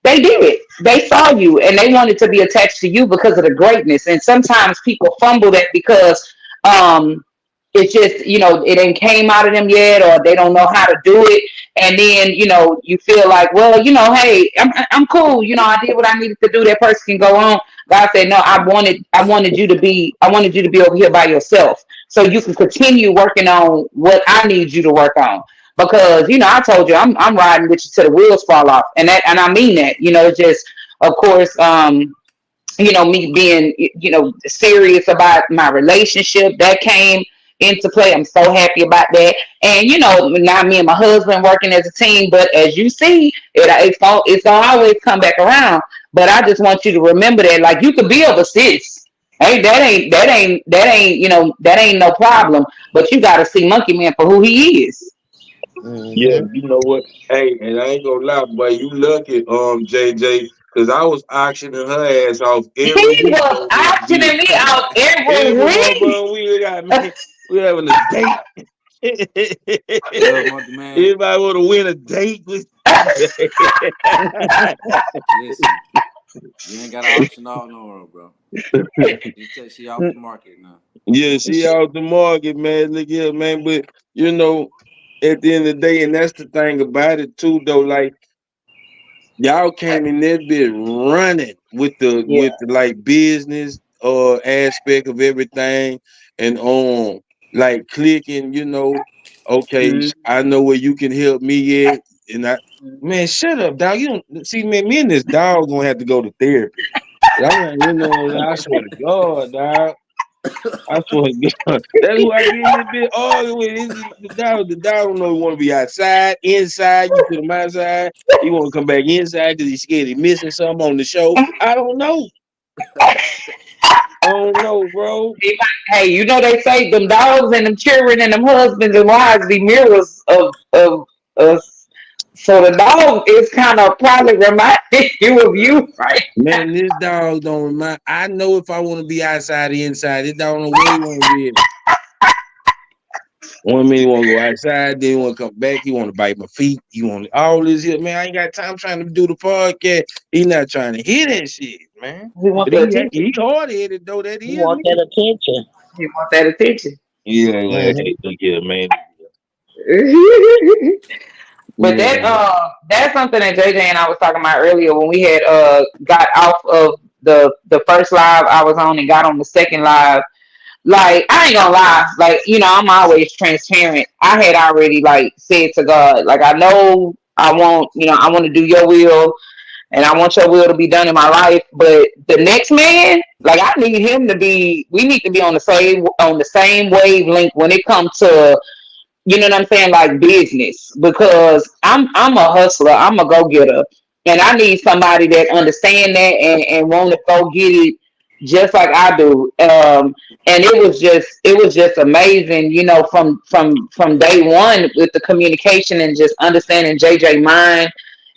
J: They did it. They saw you and they wanted to be attached to you because of the greatness. And sometimes people fumble that because it's just, you know, it ain't came out of them yet, or they don't know how to do it. And then, you know, you feel like, well, you know, hey, I'm cool. You know, I did what I needed to do. That person can go on. God said, no, I wanted you to be over here by yourself, so you can continue working on what I need you to work on. Because, you know, I told you I'm riding with you till the wheels fall off, and I mean that. You know, just of course, you know, me being, you know, serious about my relationship that came into play. I'm so happy about that. And, you know, now me and my husband working as a team, but as you see, it's gonna always come back around. But I just want you to remember that, like, you could be of assist. Hey, that ain't, you know, that ain't no problem. But you gotta see Monkey Man for who he is.
I: Yeah, you know what? Hey, and I ain't gonna lie, boy, you lucky, JJ, because I was auctioning her ass off every week.
J: He was auctioning me out every week.
I: We having a date.
K: Love Monkey Man.
I: Anybody want to win a date with?
K: Listen, you ain't got to auction off no more, bro. She off the market now.
I: Yeah, she out the market, man. Look here, man. But you know, at the end of the day, and that's the thing about it too, though. Like y'all came in that bit running with the like business aspect of everything, and like clicking. You know, okay, I know where you can help me at, and man, shut up, dog. You don't see, man. Me and this dog gonna have to go to therapy. You know, I swear to God, dog. I swear to God. That's who I get in this bit arguing with. The dog don't know he want to be outside, inside. You put him outside. He want to come back inside because he's scared he's missing something on the show. I don't know. I don't know, bro.
J: Hey, you know they say them dogs and them children and them husbands and wives be mirrors of us. So the dog is kind of probably reminding you of you, right?
I: Man, this dog don't remind. I know if I want to be outside or inside. This dog don't know where he want to be at. 1 minute he want to go outside, then he want to come back. He want to bite my feet. He want all this here. Man, I ain't got time trying to do the podcast. He not trying to hear that shit, man. He hard-headed, though. That
L: He want that attention.
J: He want that attention.
I: Yeah, hey, look here, man.
J: But that's something that JJ and I was talking about earlier when we had got off of the first live I was on and got on the second live. Like, I ain't gonna lie, like, you know, I'm always transparent. I had already like said to God, like, I know I want to do your will and I want your will to be done in my life. But the next man, like, I need him to be, we need to be on the same wavelength when it comes to, you know what I'm saying, like business, because I'm a hustler, I'm a go-getter, and I need somebody that understand that and want to go get it just like I do. And it was just amazing, you know, from day one with the communication and just understanding JJ mind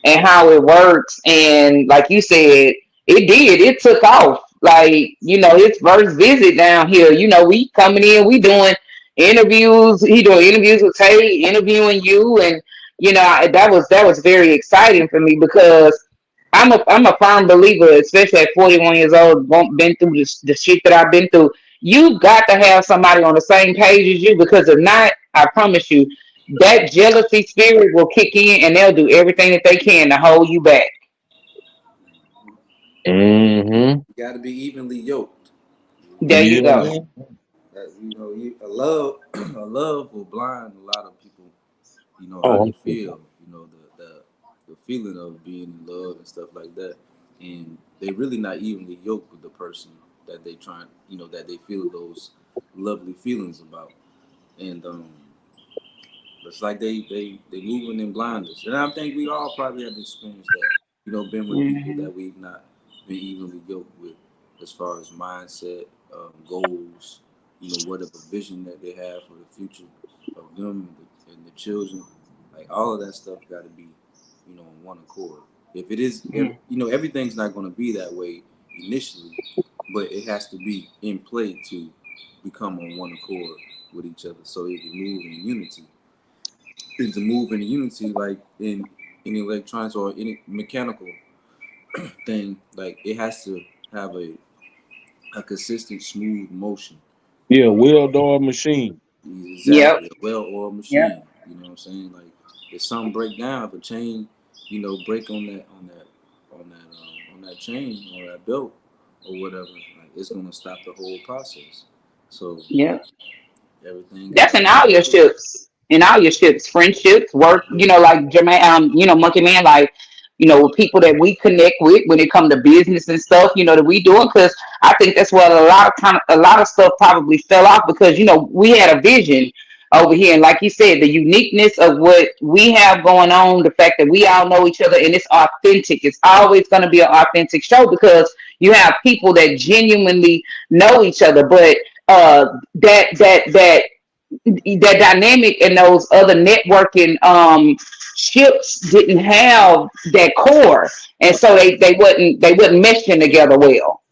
J: and how it works. And like you said, it took off. Like, you know, his first visit down here, you know, we coming in, we doing interviews. He doing interviews with Tay, interviewing you, and you know that was very exciting for me because I'm a firm believer, especially at 41 years old, been through the shit that I've been through. You got to have somebody on the same page as you, because if not, I promise you, that jealousy spirit will kick in, and they'll do everything that they can to hold you back.
K: You got to be evenly yoked.
J: There you go.
K: You know, a love will blind a lot of people. You know how they feel. You know the feeling of being in love and stuff like that, and they really not evenly yoked with the person that they trying. You know, that they feel those lovely feelings about, and it's like they moving in blinders. And I think we all probably have experienced that. You know, been with people that we've not been evenly yoked with, as far as mindset, goals. You know, whatever vision that they have for the future of them and the children, like all of that stuff got to be, you know, on one accord. If it is, you know, everything's not going to be that way initially, but it has to be in play to become on one accord with each other, so it can move in unity. And to move in unity, like in electronics or any mechanical thing, like it has to have a consistent, smooth motion.
I: Yeah, well-oiled machine.
K: Exactly, a well-oiled machine. Yep. You know what I'm saying? Like, if something break down, if a chain, you know, break on that chain or that belt or whatever, like it's gonna stop the whole process. So everything.
J: That's in all your ships, friendships, work. You know, like Jermaine, you know, Monkey Man, like, you know, people that we connect with when it comes to business and stuff, you know, that we doing, because I think that's what a lot of stuff probably fell off, because, you know, we had a vision over here, and like you said, the uniqueness of what we have going on, the fact that we all know each other and it's authentic. It's always going to be an authentic show because you have people that genuinely know each other, but that dynamic and those other networking ships didn't have that core, and so they wasn't meshing together well.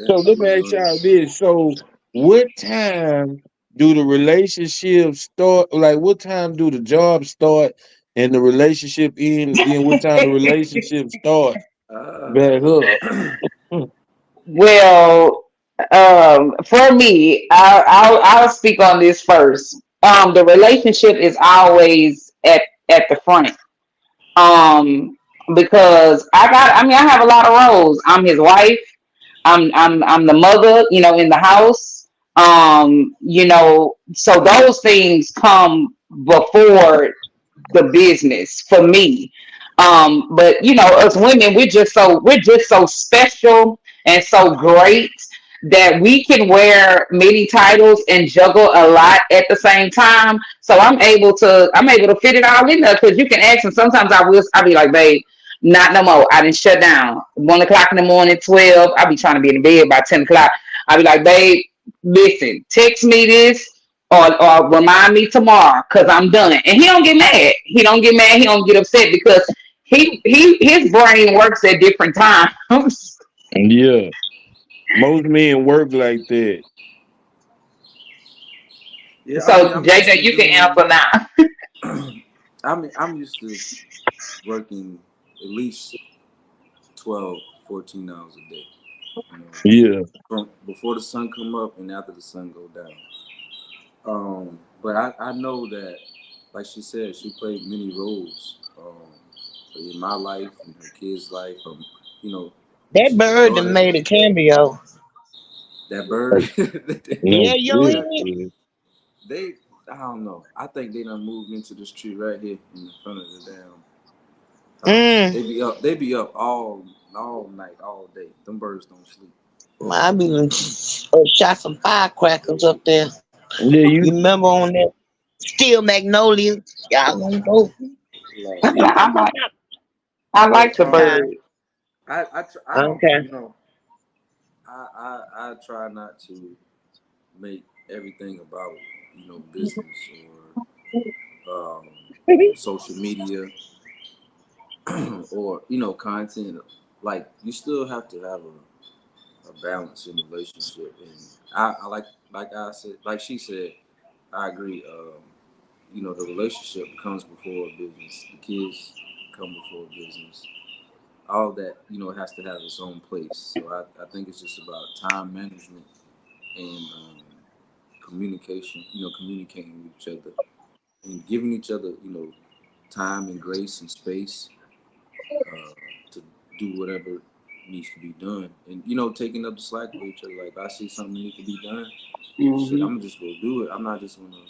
I: So let me ask y'all this. So what time do the relationships start? Like what time do the job start and the relationship end? And then what time the relationship start back up?
J: Well, for me, I'll speak on this first. The relationship is always at the front. Um, because I have a lot of roles. I'm his wife. I'm the mother, in the house. So those things come before the business for me. But us women, we're just so special and so great that we can wear many titles and juggle a lot at the same time. So I'm able to fit it all in there because you can ask, and sometimes I'll be like, babe, not no more. I didn't shut down. 1 o'clock in the morning, 12. I'll be trying to be in bed by 10 o'clock. I'll be like, babe, listen, text me this or remind me tomorrow because I'm done. And he don't get mad. He don't get mad. He don't get upset because his brain works at different times.
I: Yeah. Most men work like that.
K: Yeah,
J: So JJ, you can answer now.
K: I'm used to working at least 12, 14 hours a day.
I: Yeah.
K: From before the sun come up and after the sun go down. But I know that, like she said, she played many roles in my life, in her kids' life.
L: That bird that made a cameo.
K: That bird.
L: Yeah, you hear me?
K: I don't know. I think they done moved into this tree right here in the front of the damn. They be up all night, all day. Them birds don't sleep.
L: I be shot some firecrackers up there.
I: Yeah,
L: you remember on that Steel Magnolia? Y'all gonna go.
J: I like the bird.
L: Okay.
K: I try not to make everything about business or social media or content. Like, you still have to have a balance in the relationship, and I like I said, like she said, I agree. The relationship comes before business. The kids come before business. All that has to have its own place. So I think it's just about time management and communication. Communicating with each other and giving each other time and grace and space to do whatever needs to be done, and taking up the slack with each other. Like, if I see something needs to be done, shit, I'm just gonna do it. I'm not just gonna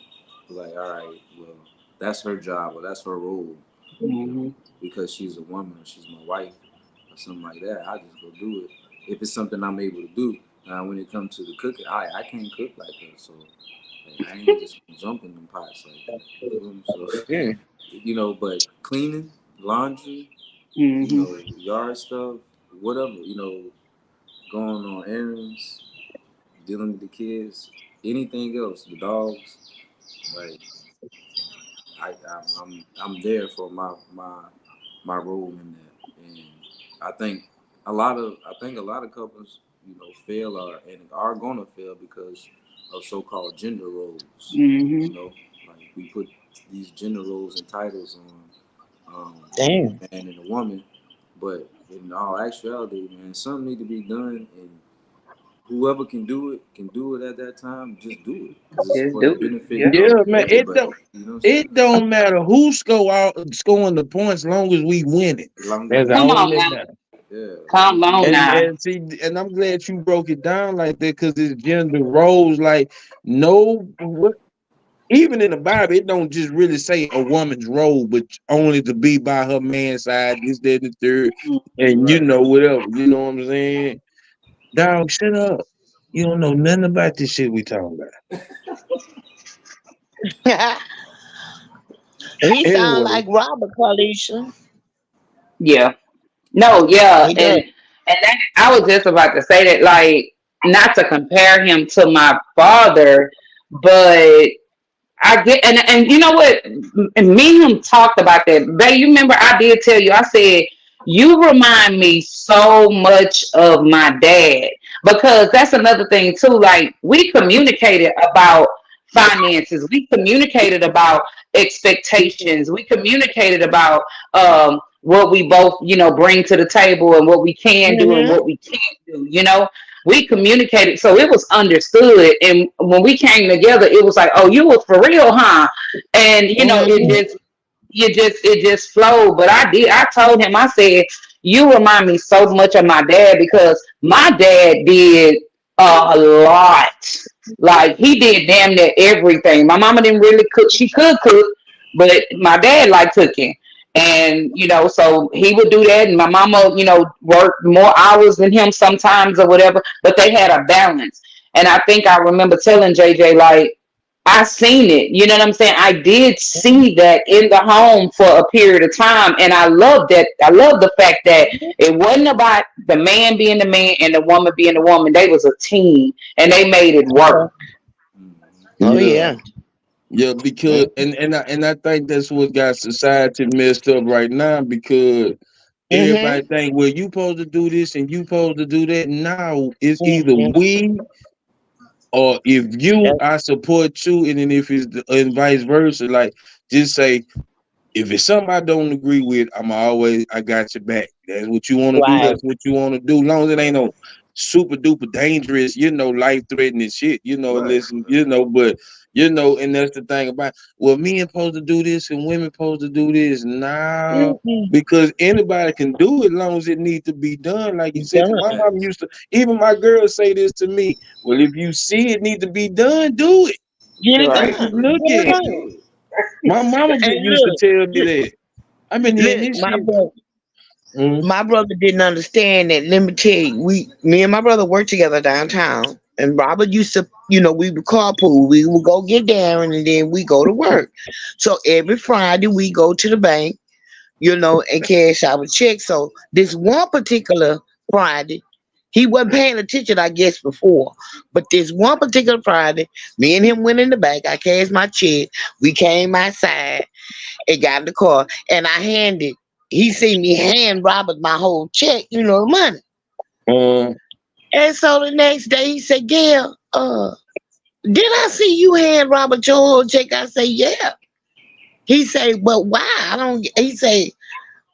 K: be like, all right, well, that's her job or that's her role, because she's a woman or she's my wife or something like that. I just go do it if it's something I'm able to do. Now, when it comes to the cooking, I can't cook like her, so I ain't just jumping in pots like that. So, but cleaning, laundry, yard stuff, whatever, going on errands, dealing with the kids, anything else, the dogs, like I'm there for my role in that. And I think a lot of couples, fail and are gonna fail because of so-called gender roles. Like, we put these gender roles and titles on a man and a woman, but in all actuality, man, something need to be done, and whoever can do it at that time. Just do it, because it's for the benefit of
I: man.
K: everybody.
I: It don't matter who scoring the points, long as we win it. That's
J: Come
I: all
J: on
I: that
J: now.
I: matters.
J: Yeah. Come on now.
I: And I'm glad you broke it down like that, because it's gender roles. Like, even in the Bible, it don't just really say a woman's role, but only to be by her man's side, this, that, and the third, and whatever. You know what I'm saying? Dog, shut up. You don't know nothing about this shit we talking about.
L: He sound like Robert Carlisha.
J: Yeah. No, yeah. And that, I was just about to say that, like, not to compare him to my father, but I get, and you know what? Me and him talked about that. Babe, you remember I did tell you, I said, you remind me so much of my dad. because that's another thing too. Like we communicated about finances, we communicated about expectations, we communicated about what we both, bring to the table and what we can do and what we can't do. We communicated, so it was understood. And when we came together, it was like, oh, you was for real, huh? And it just flowed. But I told him, I said, you remind me so much of my dad, because my dad did a lot. Like he did damn near everything. My mama didn't really cook. She could cook, but my dad liked cooking. And so he would do that, and my mama worked more hours than him sometimes or whatever, but they had a balance. And I think I remember telling JJ, like, I seen it, you know what I'm saying? I did see that in the home for a period of time, and I love that. I love the fact that it wasn't about the man being the man and the woman being the woman. They was a team, and they made it work.
L: Oh yeah.
I: Yeah, because and I think that's what got society messed up right now, because everybody think, well, you supposed to do this and you supposed to do that. Now it's either we, or if you, I support you, and then if it's and vice versa. Like, just say, if it's something I don't agree with, I got your back. That's what you want to do. That's what you want to do. As long as it ain't no super duper dangerous, life threatening shit, listen, but and that's the thing about, well, men supposed to do this and women supposed to do this now, because anybody can do it as long as it needs to be done. Like you said, my mom used to, even my girls say this to me, well, if you see it need to be done, do it. Look at it. My mama used to tell me that. I've been hearing this shit.
L: My brother didn't understand that. Let me tell you, me and my brother worked together downtown, and Robert used to, we would carpool. We would go get Darren, and then we go to work. So every Friday we go to the bank, and cash our check. So this one particular Friday, he wasn't paying attention, I guess, before. But this one particular Friday, me and him went in the bank. I cashed my check. We came outside and got in the car, and I handed. He seen me hand Robert my whole check, the money. And so the next day he said, Gail, did I see you hand Robert your whole check? I say, yeah. He said, but why? He said,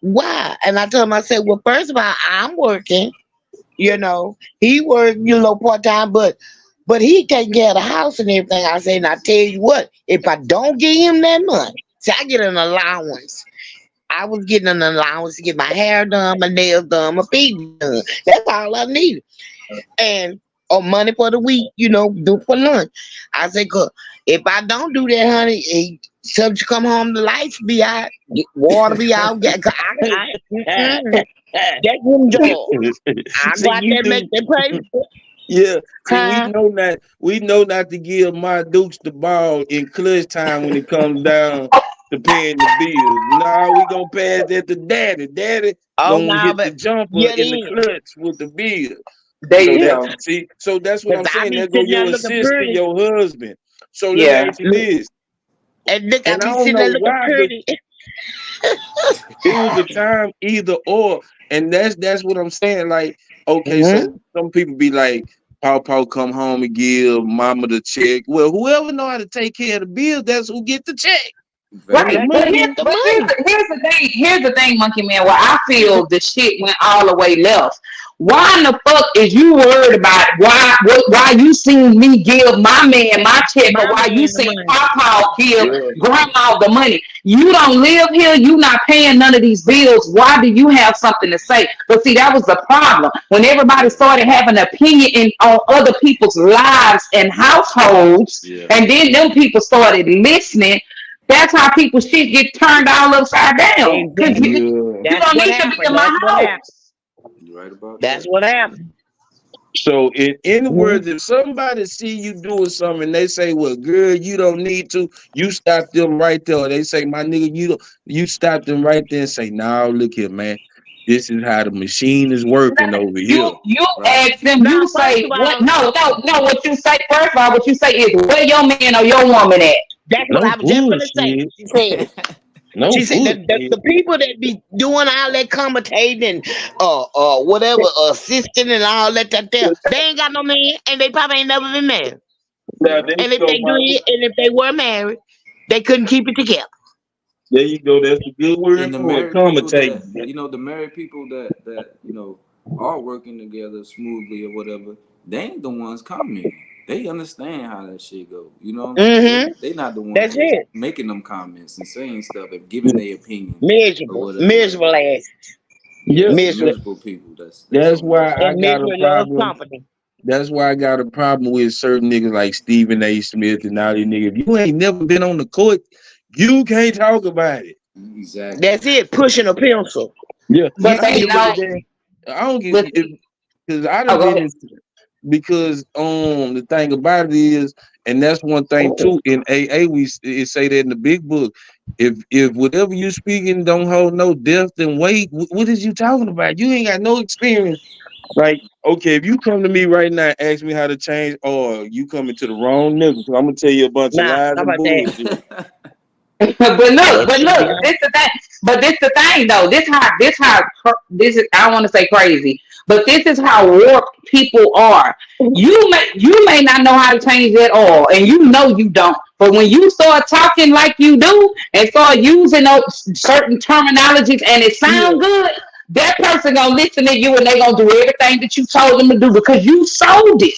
L: why? And I told him, I said, well, first of all, I'm working, he worked, part-time, but he taking care of the house and everything. I said, and I tell you what, if I don't give him that money, see, I get an allowance. I was getting an allowance to get my hair done, my nails done, my feet done. That's all I needed. And money for the week, do for lunch. I said, good. If I don't do that, honey, sometimes come home, the lights be out, water be out. That's him job. I got that make them pay.
I: Yeah, see, we know not to give my Dukes the ball in clutch time when it comes down to paying the bills. Now we gonna pass that to Daddy. Daddy gonna hit the jumper in the clutch with the bill. So that's what I'm saying. That's go your assistant, your husband. So let me ask you this.
L: And look, I
I: don't know why, but it was a time either or, and that's what I'm saying. Like, okay, so some people be like, Paw come home and give mama the check. Well, whoever know how to take care of the bills, that's who get the check.
J: Right. But here's the thing, Monkey Man, where I feel the shit went all the way left. Why in the fuck is you worried about why you seen me give my man my check, or why you seen Papa give grandma the money? You don't live here, you not paying none of these bills. Why do you have something to say? But see, that was the problem. When everybody started having an opinion on other people's lives and households, and then them people started listening. That's how people's shit get turned all upside down. You don't need to be in my house.
K: You're right about
L: That's what happened.
I: So in the words, if somebody see you doing something and they say, well, girl, you don't need to, you stop them right there. Or they say, my nigga, you stop them right there and say, no, look here, man. This is how the machine is working over here.
J: You ask them, you say, what? No, what you say, first of all, what you say is, where your man or your woman at?
L: That's what I was just going to say.
I: No
L: She said
I: foot.
L: the people that be doing all that commentating, whatever, assisting and all that, they ain't got no man, and they probably ain't never been married.
I: Now there
L: And
I: you
L: if
I: go,
L: they do
I: Michael.
L: it, and if they were married, they couldn't keep it together.
I: There you go. That's a good word
K: And the
I: for it.
K: married people
I: Commentating.
K: that the married people that are working together smoothly or whatever, they ain't the ones commenting. They understand how that shit go. You know what I'm saying? They not the ones
L: That's
K: that's
L: it.
K: making them comments and saying stuff and giving their opinion or
L: Miserable,
K: whatever.
L: miserable ass,
I: Yeah.
K: It's
L: miserable,
K: miserable people. That's
I: That's
K: on
I: why
K: that.
I: I
L: and
I: got a
L: misery loves
I: problem.
L: company.
I: That's why I got a problem with certain niggas like Stephen A. Smith and all these niggas. If you ain't never been on the court, you can't talk about it.
K: Exactly.
L: That's it. Pushing a pencil.
I: Yeah.
J: But
I: I
J: they
I: don't
J: know.
I: give a damn. I don't give
J: But
I: because I
J: oh,
I: done
J: go
I: been
J: ahead.
I: in because the thing about it is, and that's one thing too, in AA it say that in the big book. If whatever you speaking don't hold no depth and weight, what is you talking about? You ain't got no experience. Like, okay, if you come to me right now and ask me how to change, or you coming to the wrong nigga, because I'm gonna tell you a bunch of
L: Nah,
I: lies
L: how
I: and
L: about that?
I: bullshit.
J: but look, this the thing. But this the thing though. This is I don't want to say crazy, but this is how warped people are. You may not know how to change at all, and you know you don't. But when you start talking like you do and start using those certain terminologies and it sound good, that person gonna listen to you and they gonna do everything that you told them to do because you sold it.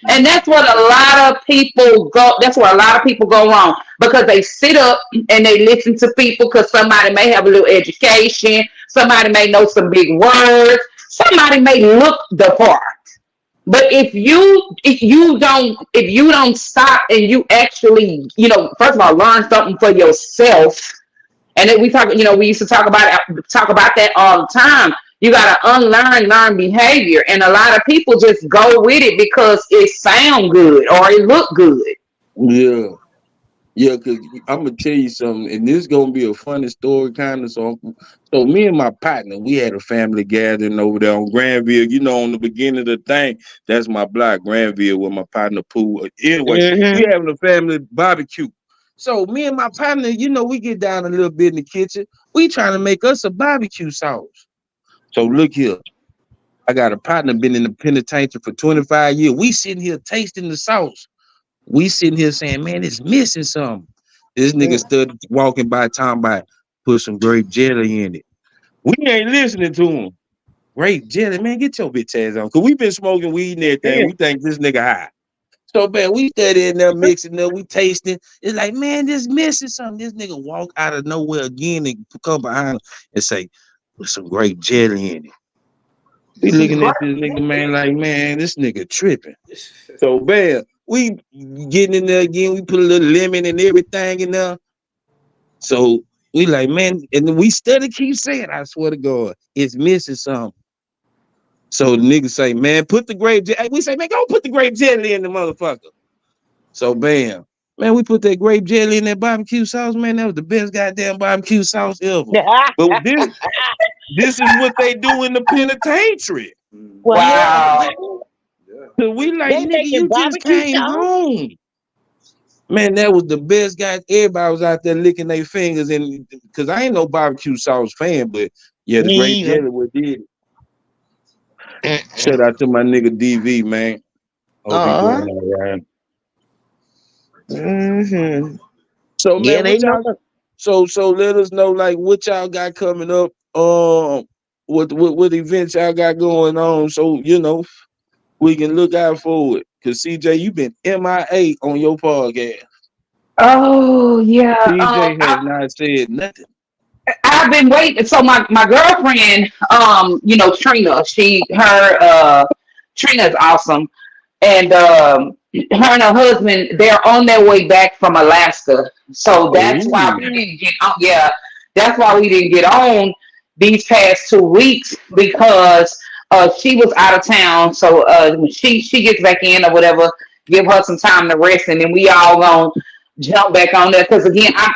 J: And that's what a lot of people go. That's where a lot of people go wrong because they sit up and they listen to people because somebody may have a little education, somebody may know some big words, somebody may look the part. But if you don't stop and you actually, first of all, learn something for yourself. And then we used to talk about that all the time. You got to learn behavior. And a lot of people just go with it because it sound good or it look good.
I: Yeah. Yeah, because I'm gonna tell you something, and this is gonna be a funny story, kind of. So me and my partner, we had a family gathering over there on Granville. On the beginning of the thing, that's my block, Granville, with my partner Pooh. Anyway, we having a family barbecue. So me and my partner, we get down a little bit in the kitchen. We trying to make us a barbecue sauce. So look here, I got a partner been in the penitentiary for 25 years. We sitting here tasting the sauce. We sitting here saying, man, it's missing something. This nigga stood walking by, talking about put some grape jelly in it. We ain't listening to him. Grape jelly, man, get your bitch ass on. Cause we been smoking weed and everything. We think this nigga high. So man, we steady in there mixing up, we tasting. It's like, man, this missing something. This nigga walk out of nowhere again and come behind him and say, put some grape jelly in it. We looking at this nigga, man, like, man, this nigga tripping. So bad. We getting in there again. We put a little lemon and everything in there. So we like, man, and then we steady keep saying, I swear to God, it's missing something. So the nigga say, man, put the grape jelly. We say, man, go put the grape jelly in the motherfucker. So bam. Man, we put that grape jelly in that barbecue sauce, man. That was the best goddamn barbecue sauce ever. But this is what they do in the penitentiary.
J: Wow.
I: So we like, nigga, you just came home. Man, that was the best guy. Everybody was out there licking their fingers, and because I ain't no barbecue sauce fan, but yeah, the grape jelly was did it. Shout out to my nigga DV, man. Hope he doing all right. So man, so let us know like what y'all got coming up. What events y'all got going on, so we can look out for it. Cause CJ, you've been MIA on your podcast.
J: Oh yeah.
I: CJ has not said nothing.
J: I've been waiting. So my girlfriend, Trina, Trina's awesome. And her and her husband, they're on their way back from Alaska. So that's why we didn't get on. Yeah, that's why we didn't get on these past 2 weeks because she was out of town. So when she gets back in or whatever, give her some time to rest, and then we all gonna jump back on there. Because again, I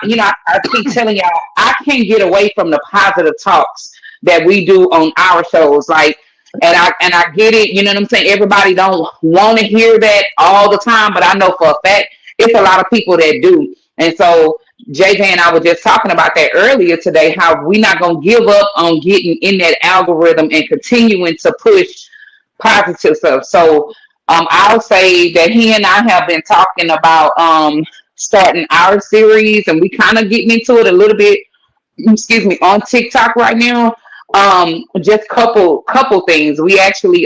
J: keep telling y'all, I can't get away from the positive talks that we do on our shows. Like, and I get it. You know what I'm saying? Everybody don't want to hear that all the time, but I know for a fact it's a lot of people that do. And so JJ and I were just talking about that earlier today, how we not gonna give up on getting in that algorithm and continuing to push positive stuff. So I'll say that he and I have been talking about starting our series, and we kind of getting into it a little bit, excuse me, on TikTok right now. Just couple things. We're actually,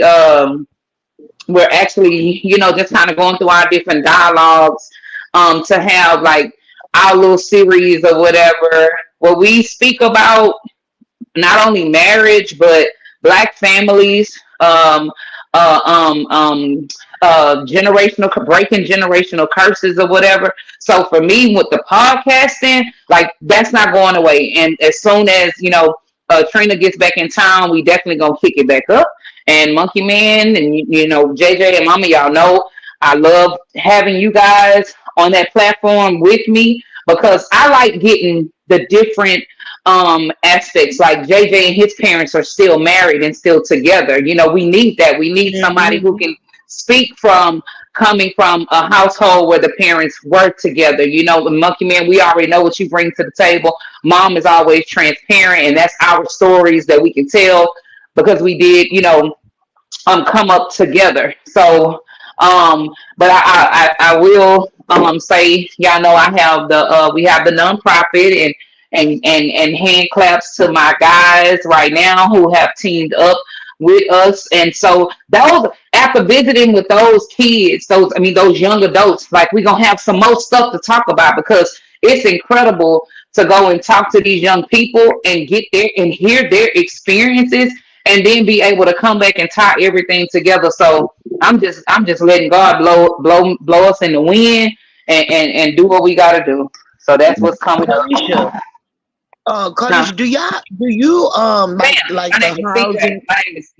J: you know, just kind of going through our different dialogues to have like our little series or whatever, where we speak about not only marriage but Black families, breaking generational curses or whatever. So for me, with the podcasting, like that's not going away. And as soon as, you know, Trina gets back in town, we definitely gonna kick it back up. And Monkey Man and you know, JJ and Mama, y'all know I love having you guys on that platform with me, because I like getting the different aspects. Like JJ and his parents are still married and still together. You know, we need that. We need somebody who can speak from coming from a household where the parents work together. You know, with Monkey Man, we already know what you bring to the table. Mom is always transparent, and that's our stories that we can tell because we did, you know, come up together. So but I will say, y'all know I have the we have the nonprofit, and hand claps to my guys right now who have teamed up with us. And so those, after visiting with those kids, those young adults, like we're gonna have some more stuff to talk about, because it's incredible to go and talk to these young people and get there and hear their experiences, and then be able to come back and tie everything together. So I'm just letting God blow us in the wind and do what we gotta do. So that's what's coming up.
L: Carlisha, do you like the housing?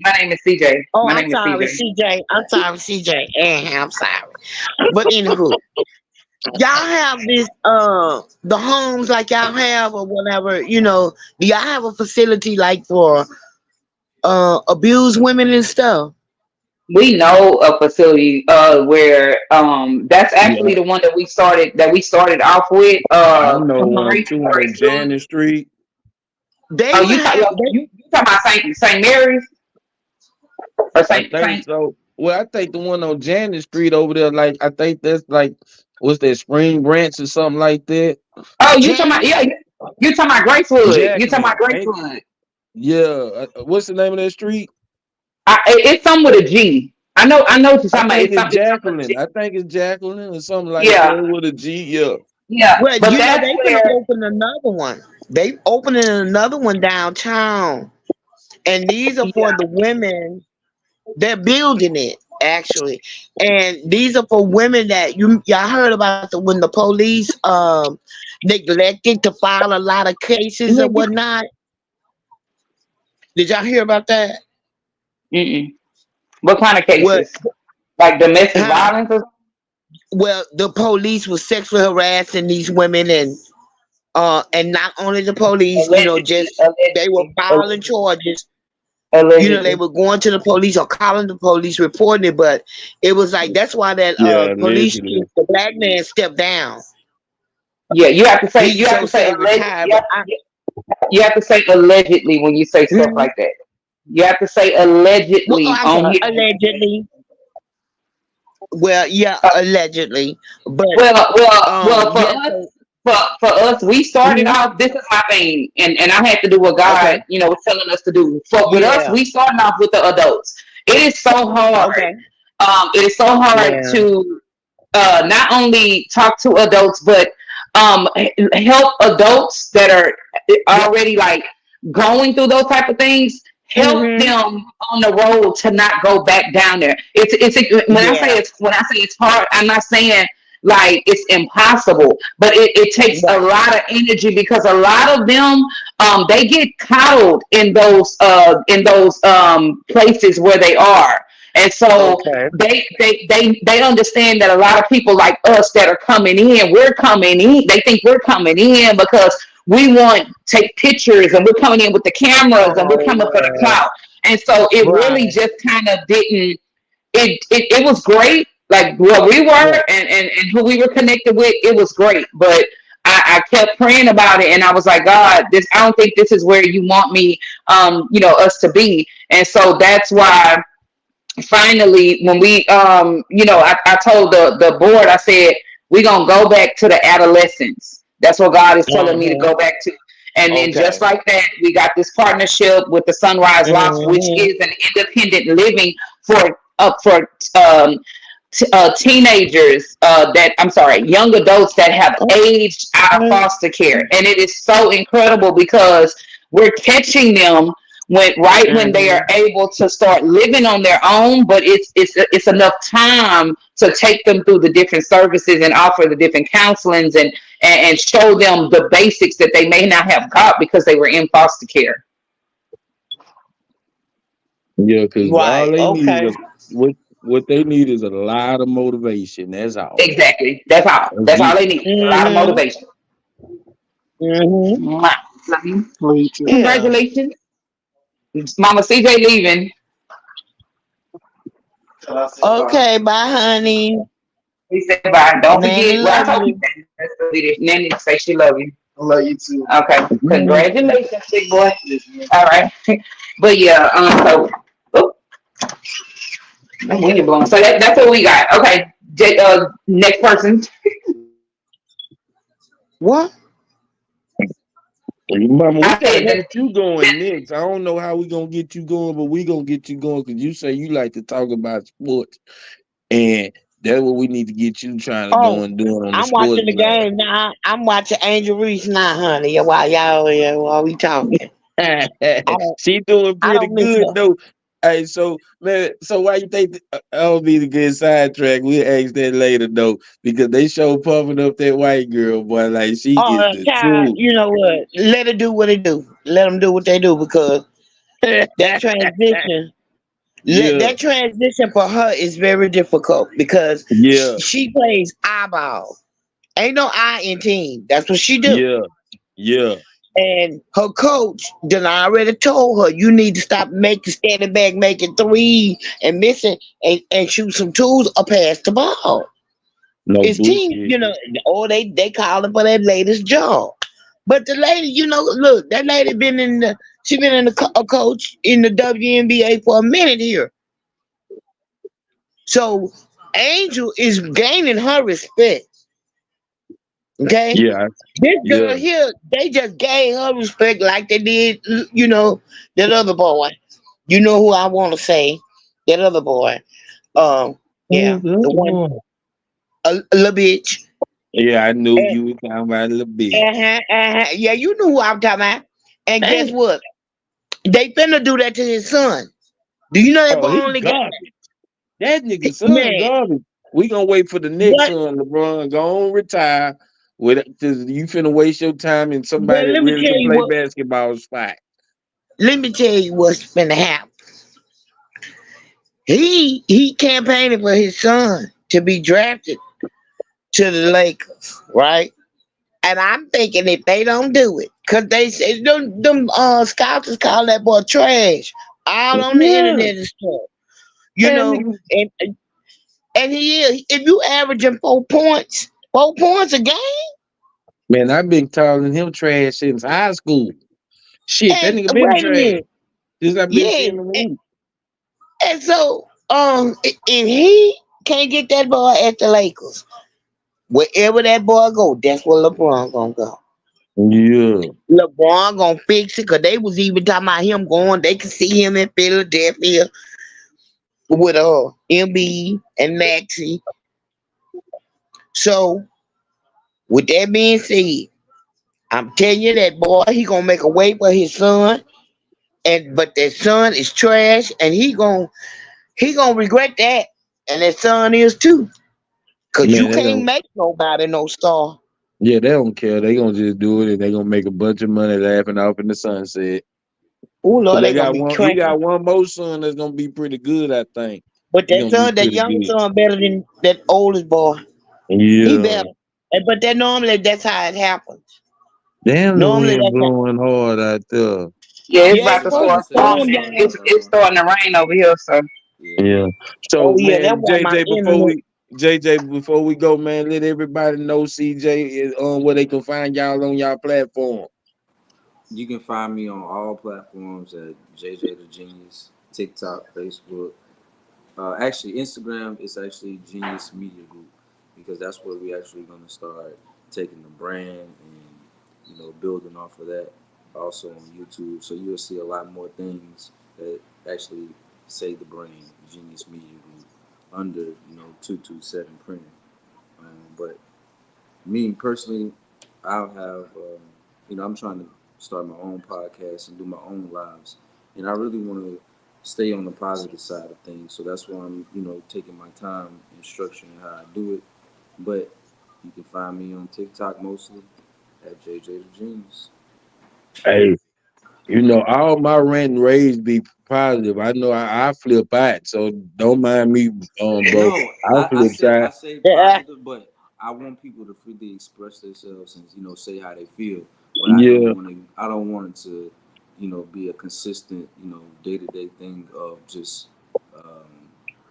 J: My name is CJ.
L: Oh, I'm sorry, CJ. I'm sorry, CJ. I'm sorry. But anywho, y'all have this the homes like y'all have or whatever, you know, do y'all have a facility like for abused women and stuff?
J: We know a facility where that's actually the one that we started off with.
I: I know one too on Janet Street.
J: You talking about St. Mary's or St.
I: So well, I think the one on Janet Street over there, like I think that's like, what's that, Spring Branch or something like that?
J: Oh, you talking about you talking about Gracewood? You talking about Gracewood?
I: Yeah. What's the name of that street?
J: It's something with a G. I know what you're talking about.
I: It's Jacqueline. I think it's Jacqueline or something like that with a G. Yeah.
J: Yeah.
L: Well, you know, they could open another one. They opening another one downtown, and these are for the women. They're building it actually, and these are for women that y'all heard about when the police neglected to file a lot of cases and whatnot. Did y'all hear about that?
J: What kind of cases? Like domestic violence?
L: Well, the police was sexually harassing these women, and not only the police, you know, just they were filing charges. You know, they were going to the police or calling the police, reporting it, but it was like that's why that police chief, the Black man, stepped down.
J: Yeah, you have to say allegedly when you say stuff like that. You have to say allegedly on here.
L: Allegedly. Well, yeah, allegedly. But
J: for us, we started off. This is my thing, and I had to do what God, you know, was telling us to do. So with us, we started off with the adults. It is so hard. It is so hard to not only talk to adults, but help adults that are already like going through those type of things. Help them on the road to not go back down there. When I say it's hard, I'm not saying like it's impossible, but it takes a lot of energy, because a lot of them they get coddled in those places where they are. And so they understand that a lot of people like us that are coming in, they think we're coming in because we want to take pictures, and we're coming in with the cameras, and we're coming for the clout. And so it really just kind of didn't, it was great. Like where we were and who we were connected with, it was great. But I kept praying about it, and I was like, God, this I don't think this is where you want me, us to be. And so that's why finally, when we, I told the board, I said, we're going to go back to the adolescence. That's what God is telling me to go back to. And then just like that, we got this partnership with the Sunrise Lofts, which is an independent living for teenagers young adults that have aged out of foster care. And it is so incredible because we're catching them when they are able to start living on their own, but it's enough time to take them through the different services and offer the different counselings and show them the basics that they may not have got because they were in foster care.
I: Yeah, because all they need is what they need is a lot of motivation. That's all.
J: Exactly. That's all. That's all they need. A lot of motivation. Congratulations. Mama CJ leaving.
L: Okay, bye, honey.
J: He said bye. Don't forget. Well, I told you Nanny say she love you.
M: I love you too.
J: Okay. Congratulations, big boy. All right. But yeah, when you're blowing. So that's what we got. Okay. Next person.
L: What?
I: Mama, we gotta get you going next. I don't know how we gonna get you going, but we gonna get you going because you say you like to talk about sports, and that's what we need to get you trying to go and do on the
L: I'm
I: sports.
L: watching the game now. I'm watching Angel Reese now, honey. While we talking.
I: She doing pretty good though. Hey, so man, why you think that'll be the good sidetrack? We'll ask that later though, because they show pumping up that white girl, boy. Like she is the truth.
L: You know what? Let her do what they do. Let them do what they do because that transition, that transition for her is very difficult because she plays eyeball. Ain't no eye in team. That's what she do.
I: Yeah.
L: And her coach done already told her you need to stop standing back, making three and missing and shoot some twos or pass the ball.
I: No,
L: it's team, or they calling for that latest job. But the lady, look, that lady she been a coach in the WNBA for a minute here. So Angel is gaining her respect. Okay.
I: Yeah.
L: This girl here, they just gave her respect like they did, that other boy. You know who I want to say? That other boy. The one, a little bitch.
I: Yeah, I knew you were talking about a little bitch.
L: Yeah, you knew who I'm talking about. And guess what? They finna do that to his son. Do you know that boy only got
I: that nigga son garbage? We gonna wait for the next son, LeBron. Go on, retire. Because you finna waste your time in somebody that really can play basketball spot.
L: Let me tell you what's finna happen. He campaigning for his son to be drafted to the Lakers, right? And I'm thinking if they don't do it, because they say them scouts is calling that boy trash all on the internet and stuff. And he is. If you averaging 4 points a game.
I: Man, I've been calling him trash since high school. Shit, that nigga been trash. Since I've been seeing the league.
L: And so, if he can't get that boy at the Lakers, wherever that boy go, that's where LeBron gonna go.
I: Yeah.
L: LeBron gonna fix it, because they was even talking about him going. They could see him in Philadelphia with Embiid and Maxey. So, with that being said, I'm telling you that boy, he gonna make a way for his son, but that son is trash, and he gonna regret that, and that son is too, cause you can't make nobody no star.
I: Yeah, they don't care. They gonna just do it, and they gonna make a bunch of money laughing off in the sunset.
L: Oh Lord,
I: they got one. We got one more son that's gonna be pretty good, I think.
L: But that son, that young son, better than that oldest boy.
I: Yeah,
L: he better. But that's how it happens.
I: Damn, normally it's blowing hard out there.
J: Yeah, it's about to start storming. It's starting to rain over here, so.
I: Yeah. So, JJ, JJ, before we go, man, let everybody know CJ is on where they can find y'all on y'all platform.
K: You can find me on all platforms at JJ the Genius, TikTok, Facebook. Actually, Instagram is actually Genius Media Group because that's where we actually going to start taking the brand and building off of that. Also on YouTube, so you'll see a lot more things that actually say the brand Genius Media Group under 227 printing. But me personally, I'll have I'm trying to start my own podcast and do my own lives, and I really want to stay on the positive side of things. So that's why I'm taking my time and structuring how I do it. But you can find me on TikTok mostly at JJ the Genius.
I: Hey, all my rant and raves be positive. I know I flip out, so don't mind me, bro.
K: No,
I: I
K: I
I: flip
K: say
I: out.
K: positive, but I want people to freely express themselves and say how they feel. But
I: Yeah.
K: I don't want it to be a consistent day-to-day thing of just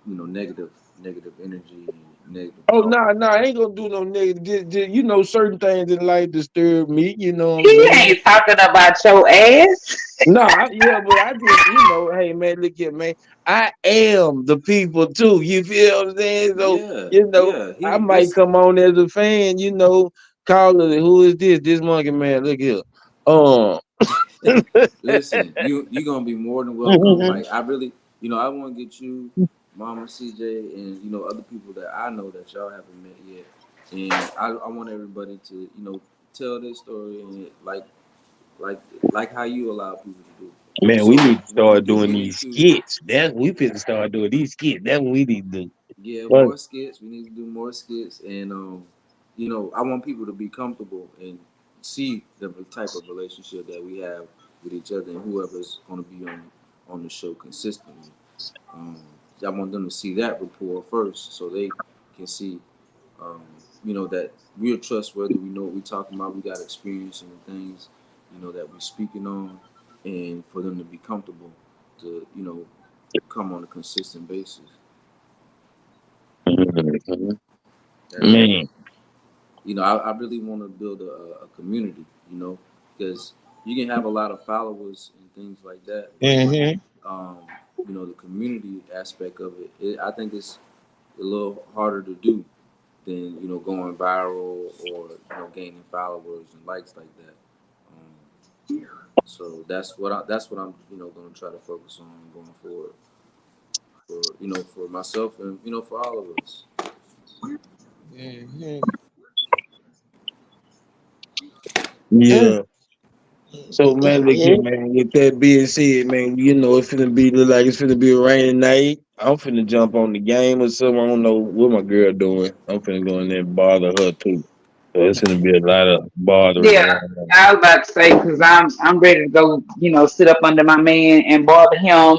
K: negative energy and negative
I: Oh
K: talk.
I: no, I ain't gonna do no negative. Just certain things in life disturb me. You know what I'm
J: He
I: saying?
J: ain't talking about your ass.
I: No, but I just, hey man, look here, man. I am the people too. You feel what I'm saying? So,
K: Yeah.
I: I might come on as a fan, call it, who is this? This monkey man, look here.
K: Listen, you're gonna be more than welcome. Like I really, I want to get you, Mama CJ, and other people that I know that y'all haven't met yet. And I want everybody to tell their story and like how you allow people to do.
I: Man, we
K: So
I: need to
K: we
I: start
K: can
I: doing
K: get
I: these
K: into
I: skits. We finna start doing these skits. That's what we need to do. But
K: more skits. We need to do more skits, and I want people to be comfortable and see the type of relationship that we have with each other and whoever's going to be on the show consistently. I want them to see that rapport first, so they can see, that we're trustworthy. We know what we're talking about. We got experience in the things, that we're speaking on, and for them to be comfortable to, come on a consistent basis.
I: man,
K: I really want to build a community, because you can have a lot of followers and things like that, but the community aspect of it, I think it's a little harder to do than going viral or gaining followers and likes like that. So that's what I'm going to try to focus on going forward for myself and for all of us.
I: yeah. So man, look here, man. With that being said, man, it's finna look like it's finna be a rainy night. I'm finna jump on the game or something. I don't know what my girl doing. I'm finna go in there and bother her too. So it's gonna be a lot of bothering
J: Yeah,
I: going on.
J: I was about to say because I'm ready to go. Sit up under my man and bother him.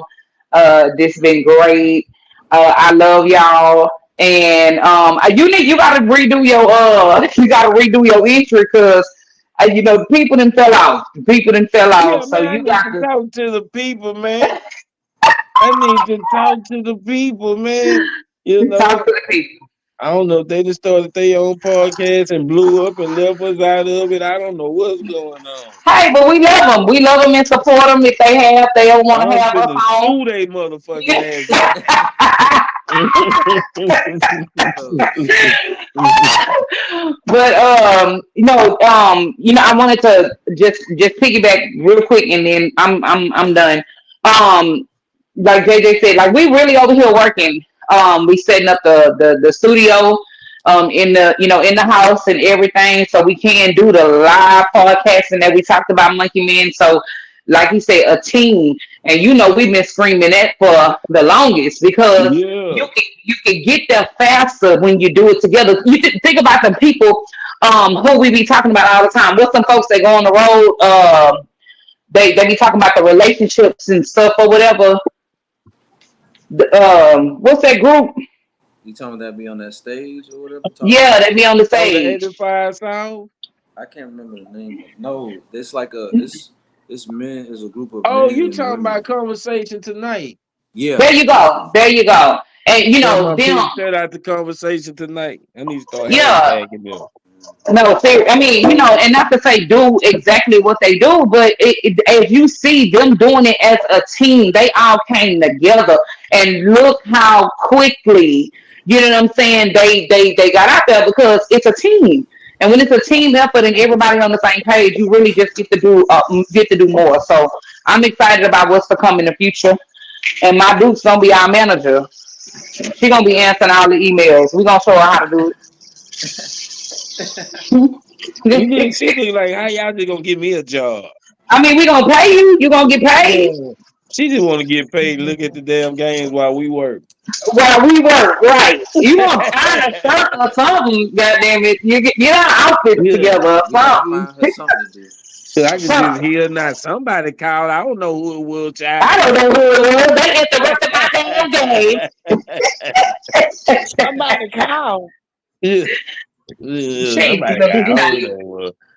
J: This been great. I love y'all. And you gotta redo your entry because the people done fell off. The people done fell
I: Yeah,
J: off. So
I: man, I
J: you
I: need
J: got
I: to
J: to
I: talk to the people, man. I need to talk to the people, man.
J: talk to the people.
I: I don't know if they just started their own podcast and blew up and left us out of it. I don't know what's going on.
J: Hey, but we love them. We love them and support them if they don't want to
I: I'm
J: have us
I: finna
J: on.
I: sue they motherfucking ass.
J: But I wanted to just piggyback real quick, and then I'm done. Like JJ said, like we really over here working. We setting up the studio, in the house and everything, so we can do the live podcasting that we talked about, Monkey Man. So, like you said, a team, and we've been screaming that for the longest because
I: Yeah.
J: you can get there faster when you do it together. You think about the people who we be talking about all the time. What's some folks that go on the road? They be talking about the relationships and stuff or whatever. What's that group?
K: You talking about that be on that stage or whatever?
J: Yeah, they be on the
I: Oh, the
J: stage.
I: 85 South?
K: I can't remember the name. No, it's like it's men. It's a group of
I: Oh,
K: men
I: you
K: and
I: talking
K: women.
I: about Conversation Tonight?
K: Yeah.
J: There you go. There you go. And you
I: Tell
J: know,
I: my
J: them,
I: people shut out the conversation tonight. I need to start
J: yeah.
I: hashtagging them.
J: No, see, I mean, you know, and not to say do exactly what they do, but as you see them doing it as a team, they all came together, and look how quickly, you know what I'm saying, they got out there because it's a team, and when it's a team effort and everybody on the same page, you really just get to do more. So I'm excited about what's to come in the future, and my Duke's gonna be our manager. She gonna be answering all the emails. We gonna show her how to do it.
I: She think like, how y'all just gonna give me a job?
J: I mean, we gonna pay you. You gonna get paid
I: She just want to get paid. Look at the damn games while we work.
J: while we work, right? You want to find a shirt or something? Goddamn it! You get our outfits together or something.
I: So I can just hear now. Somebody called. I don't know who it was, child.
J: I don't know who it was. They interrupted my damn game.
L: Somebody called.
I: Yeah.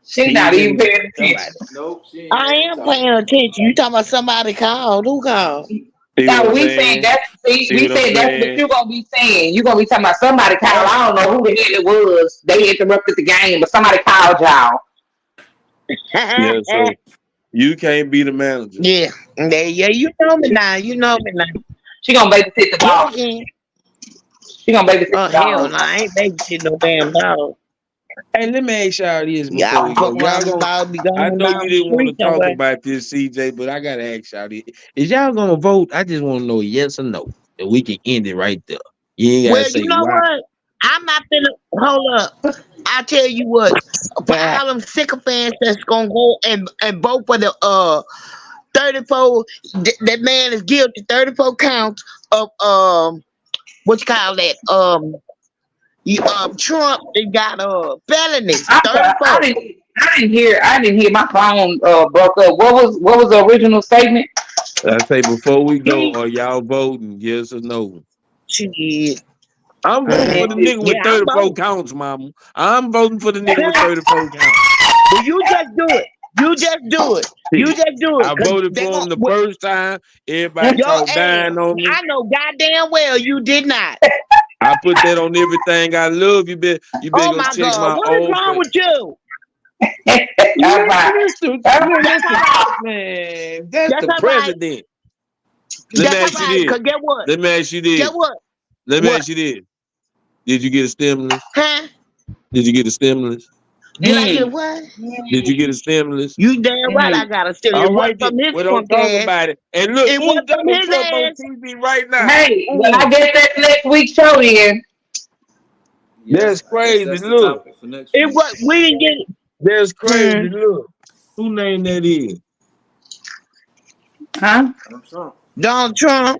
J: She not even paying attention.
K: Nope,
L: I am paying attention. You talking about somebody called? Who called?
J: No, we said that's what you gonna be saying. You gonna be talking about somebody called. I don't know who the hell it was. They interrupted the game, but somebody called y'all.
I: Yeah, so you can't be the manager.
L: Yeah, you know me now. You know me now.
J: She gonna babysit the dog. She gonna babysit the dog.
L: Hell no, I ain't babysitting no damn dog.
I: Hey, let me ask y'all this before
L: Y'all
I: we go. I know you didn't want to talk about this, CJ, but I gotta ask y'all this. Is y'all gonna vote? I just want to know yes or no. And we can end it right there. You ain't gotta say
L: you know
I: why.
L: what? I'm not finna hold up. I tell you what, for all them sycophants that's gonna go and vote for the 34, that man is guilty 34 counts of what you call that? Trump they got felony 34.
J: I didn't hear my phone broke up. What was the original statement?
I: I say before we go, are y'all voting yes or no?
L: Shit.
I: I'm voting for the nigga with 34 counts, mama. I'm voting for the nigga with 34 counts.
L: Well, you just do it. You just do it. You just do it.
I: I voted for him the first time. Everybody talk dying on me.
L: I know goddamn well you did not.
I: I put that on everything. I love you. You better go check my
L: what is wrong with you?
I: That's the president. Let me ask you this.
L: Get what?
I: Let me ask you this.
L: Get what?
I: Let me ask you this. Did you get a stimulus?
L: Huh?
I: Did you get a stimulus?
L: Did I get what?
I: Did you get a stimulus?
L: You damn right I got a stimulus.
I: All right, we don't talk about it. And look, who's Donald Trump on TV right now?
J: Hey, when I get that next week's show in.
I: That's crazy. Look.
L: We didn't get it.
I: That's crazy. Look. Who named that is?
J: Huh?
L: Donald Trump.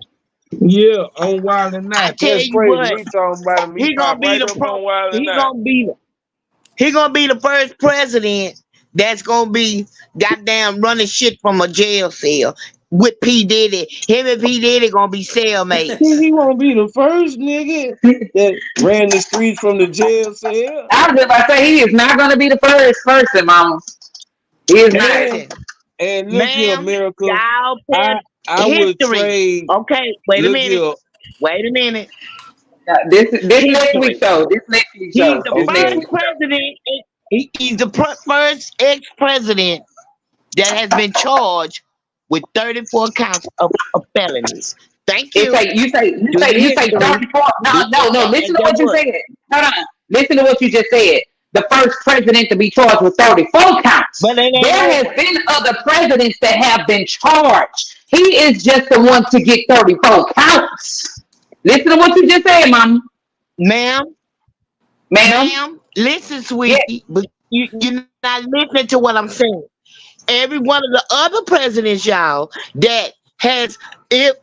I: Yeah, on Wild and Night.
L: I tell
I: That's
L: you
I: crazy.
L: what,
I: We talking about him.
L: He gonna be the first president that's gonna be goddamn running shit from a jail cell with P. Diddy. Him and P. Diddy gonna be cellmates.
I: He won't be the first nigga that ran the streets from the jail cell.
J: I was about to say he is not gonna be the first person, mama. He is not.
I: And look here, Miracle. I would trade.
L: Okay, wait a minute. Wait a minute.
J: This next week show. This next week show.
L: He's the first president. He's the first ex-president that has been charged with 34 counts of felonies. Thank you.
J: You say 34. No. Listen to what you said. Hold on. Listen to what you just said. The first president to be charged with 34 counts.
L: But there
J: has been other presidents that have been charged. He is just the one to get 34 counts. Listen to what you just said, Mom.
L: Ma'am, listen, sweetie, but you're not listening to what I'm saying. Every one of the other presidents, y'all, that has it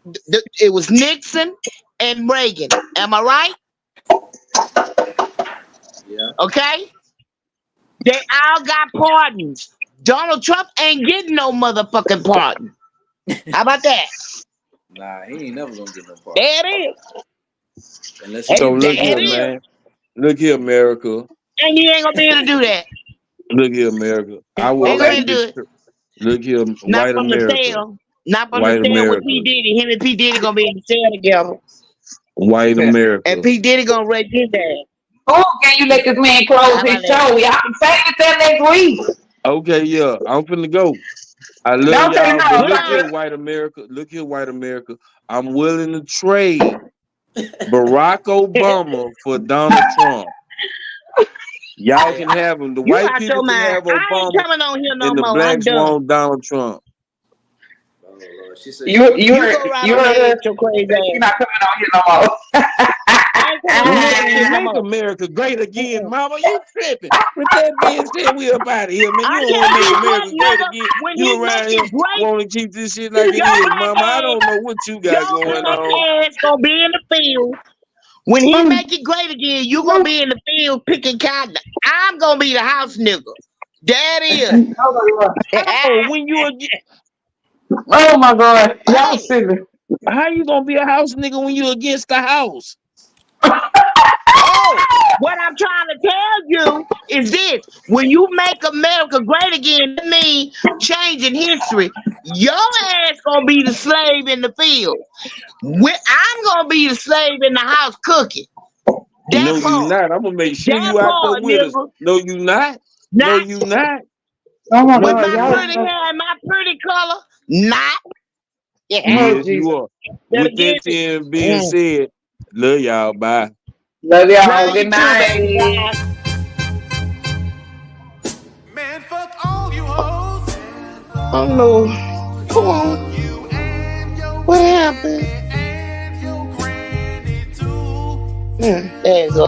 L: was Nixon and Reagan. Am I right?
K: Yeah.
L: Okay. They all got pardons. Donald Trump ain't getting no motherfucking pardon. How about that?
K: Nah, he ain't never gonna get no pardon.
L: There it
K: is.
I: So look here, man. Look here, America.
L: And you ain't gonna be able to do that.
I: Look here, America. I would like to look here,
L: not
I: white
L: from
I: America.
L: the cell. Not from
I: White
L: the cell
I: America.
L: with P. Diddy. Him and P. Diddy gonna be in the cell together.
I: White America.
L: And P. Diddy gonna wreck his ass.
J: Oh, can you let this man close his show? Y'all can save it till next week.
I: Okay, yeah, I'm finna go. I love
J: Don't say
I: y'all,
J: no.
I: but look here, White America. Look here, White America. I'm willing to trade Barack Obama for Donald Trump. Y'all can have him. The
L: You
I: white
L: out
I: people
L: your
I: can
L: mind.
I: have
L: I ain't
I: Obama,
L: coming on here no
I: and the
L: more. I'm
I: blacks
L: done.
I: want Donald Trump.
K: Oh, Lord. She said
J: You
L: go right
J: you
L: ahead, your crazy
J: you're
L: ass.
J: not coming on here no more.
L: I ain't coming on
I: Make,
L: here no
I: make
L: more.
I: America great again, mama. You tripping. With that being said, we up out of here, man. You
L: I
I: don't
L: tell
I: want to make
L: you
I: America
L: what,
I: great
L: nigga,
I: again.
L: when
I: You
L: he make
I: around here
L: it great,
I: want to keep this shit like it
L: your
I: is,
L: black
I: mama. I
L: ass,
I: don't know what you got
L: your
I: going
L: black
I: on.
L: ass gonna be in the field. When he make it great again, you gonna be in the field picking cotton. I'm gonna be the house nigga. That is.
I: Oh, when you
J: Oh my God, y'all
L: Hey,
J: silly.
I: how you gonna be a house nigga when you against the house?
L: oh, what I'm trying to tell you is this: when you make America great again, that means changing history. Your ass gonna be the slave in the field. I'm gonna be the slave in the house cooking.
I: No,
L: That
I: you
L: part.
I: not. I'm gonna make sure
L: That
I: you out there
L: part,
I: with us.
L: nigga.
I: No, you not. No,
L: Not
I: you not.
J: Oh my
I: No,
L: with
J: God,
L: my
I: you
J: y'all.
I: not.
L: pretty hair and my pretty color. Not. Yeah.
J: Oh
I: Yes,
J: Jesus.
I: you are.
L: Better
I: With
L: get
I: that
L: it.
I: being said, love y'all. Bye.
J: Love y'all.
L: Love
J: Good
L: you too, baby.
J: night.
L: Bye.
B: Man, fuck all you hoes.
L: Oh no. Come on.
B: You and your
L: What happened?
B: and your granny too.
L: There's a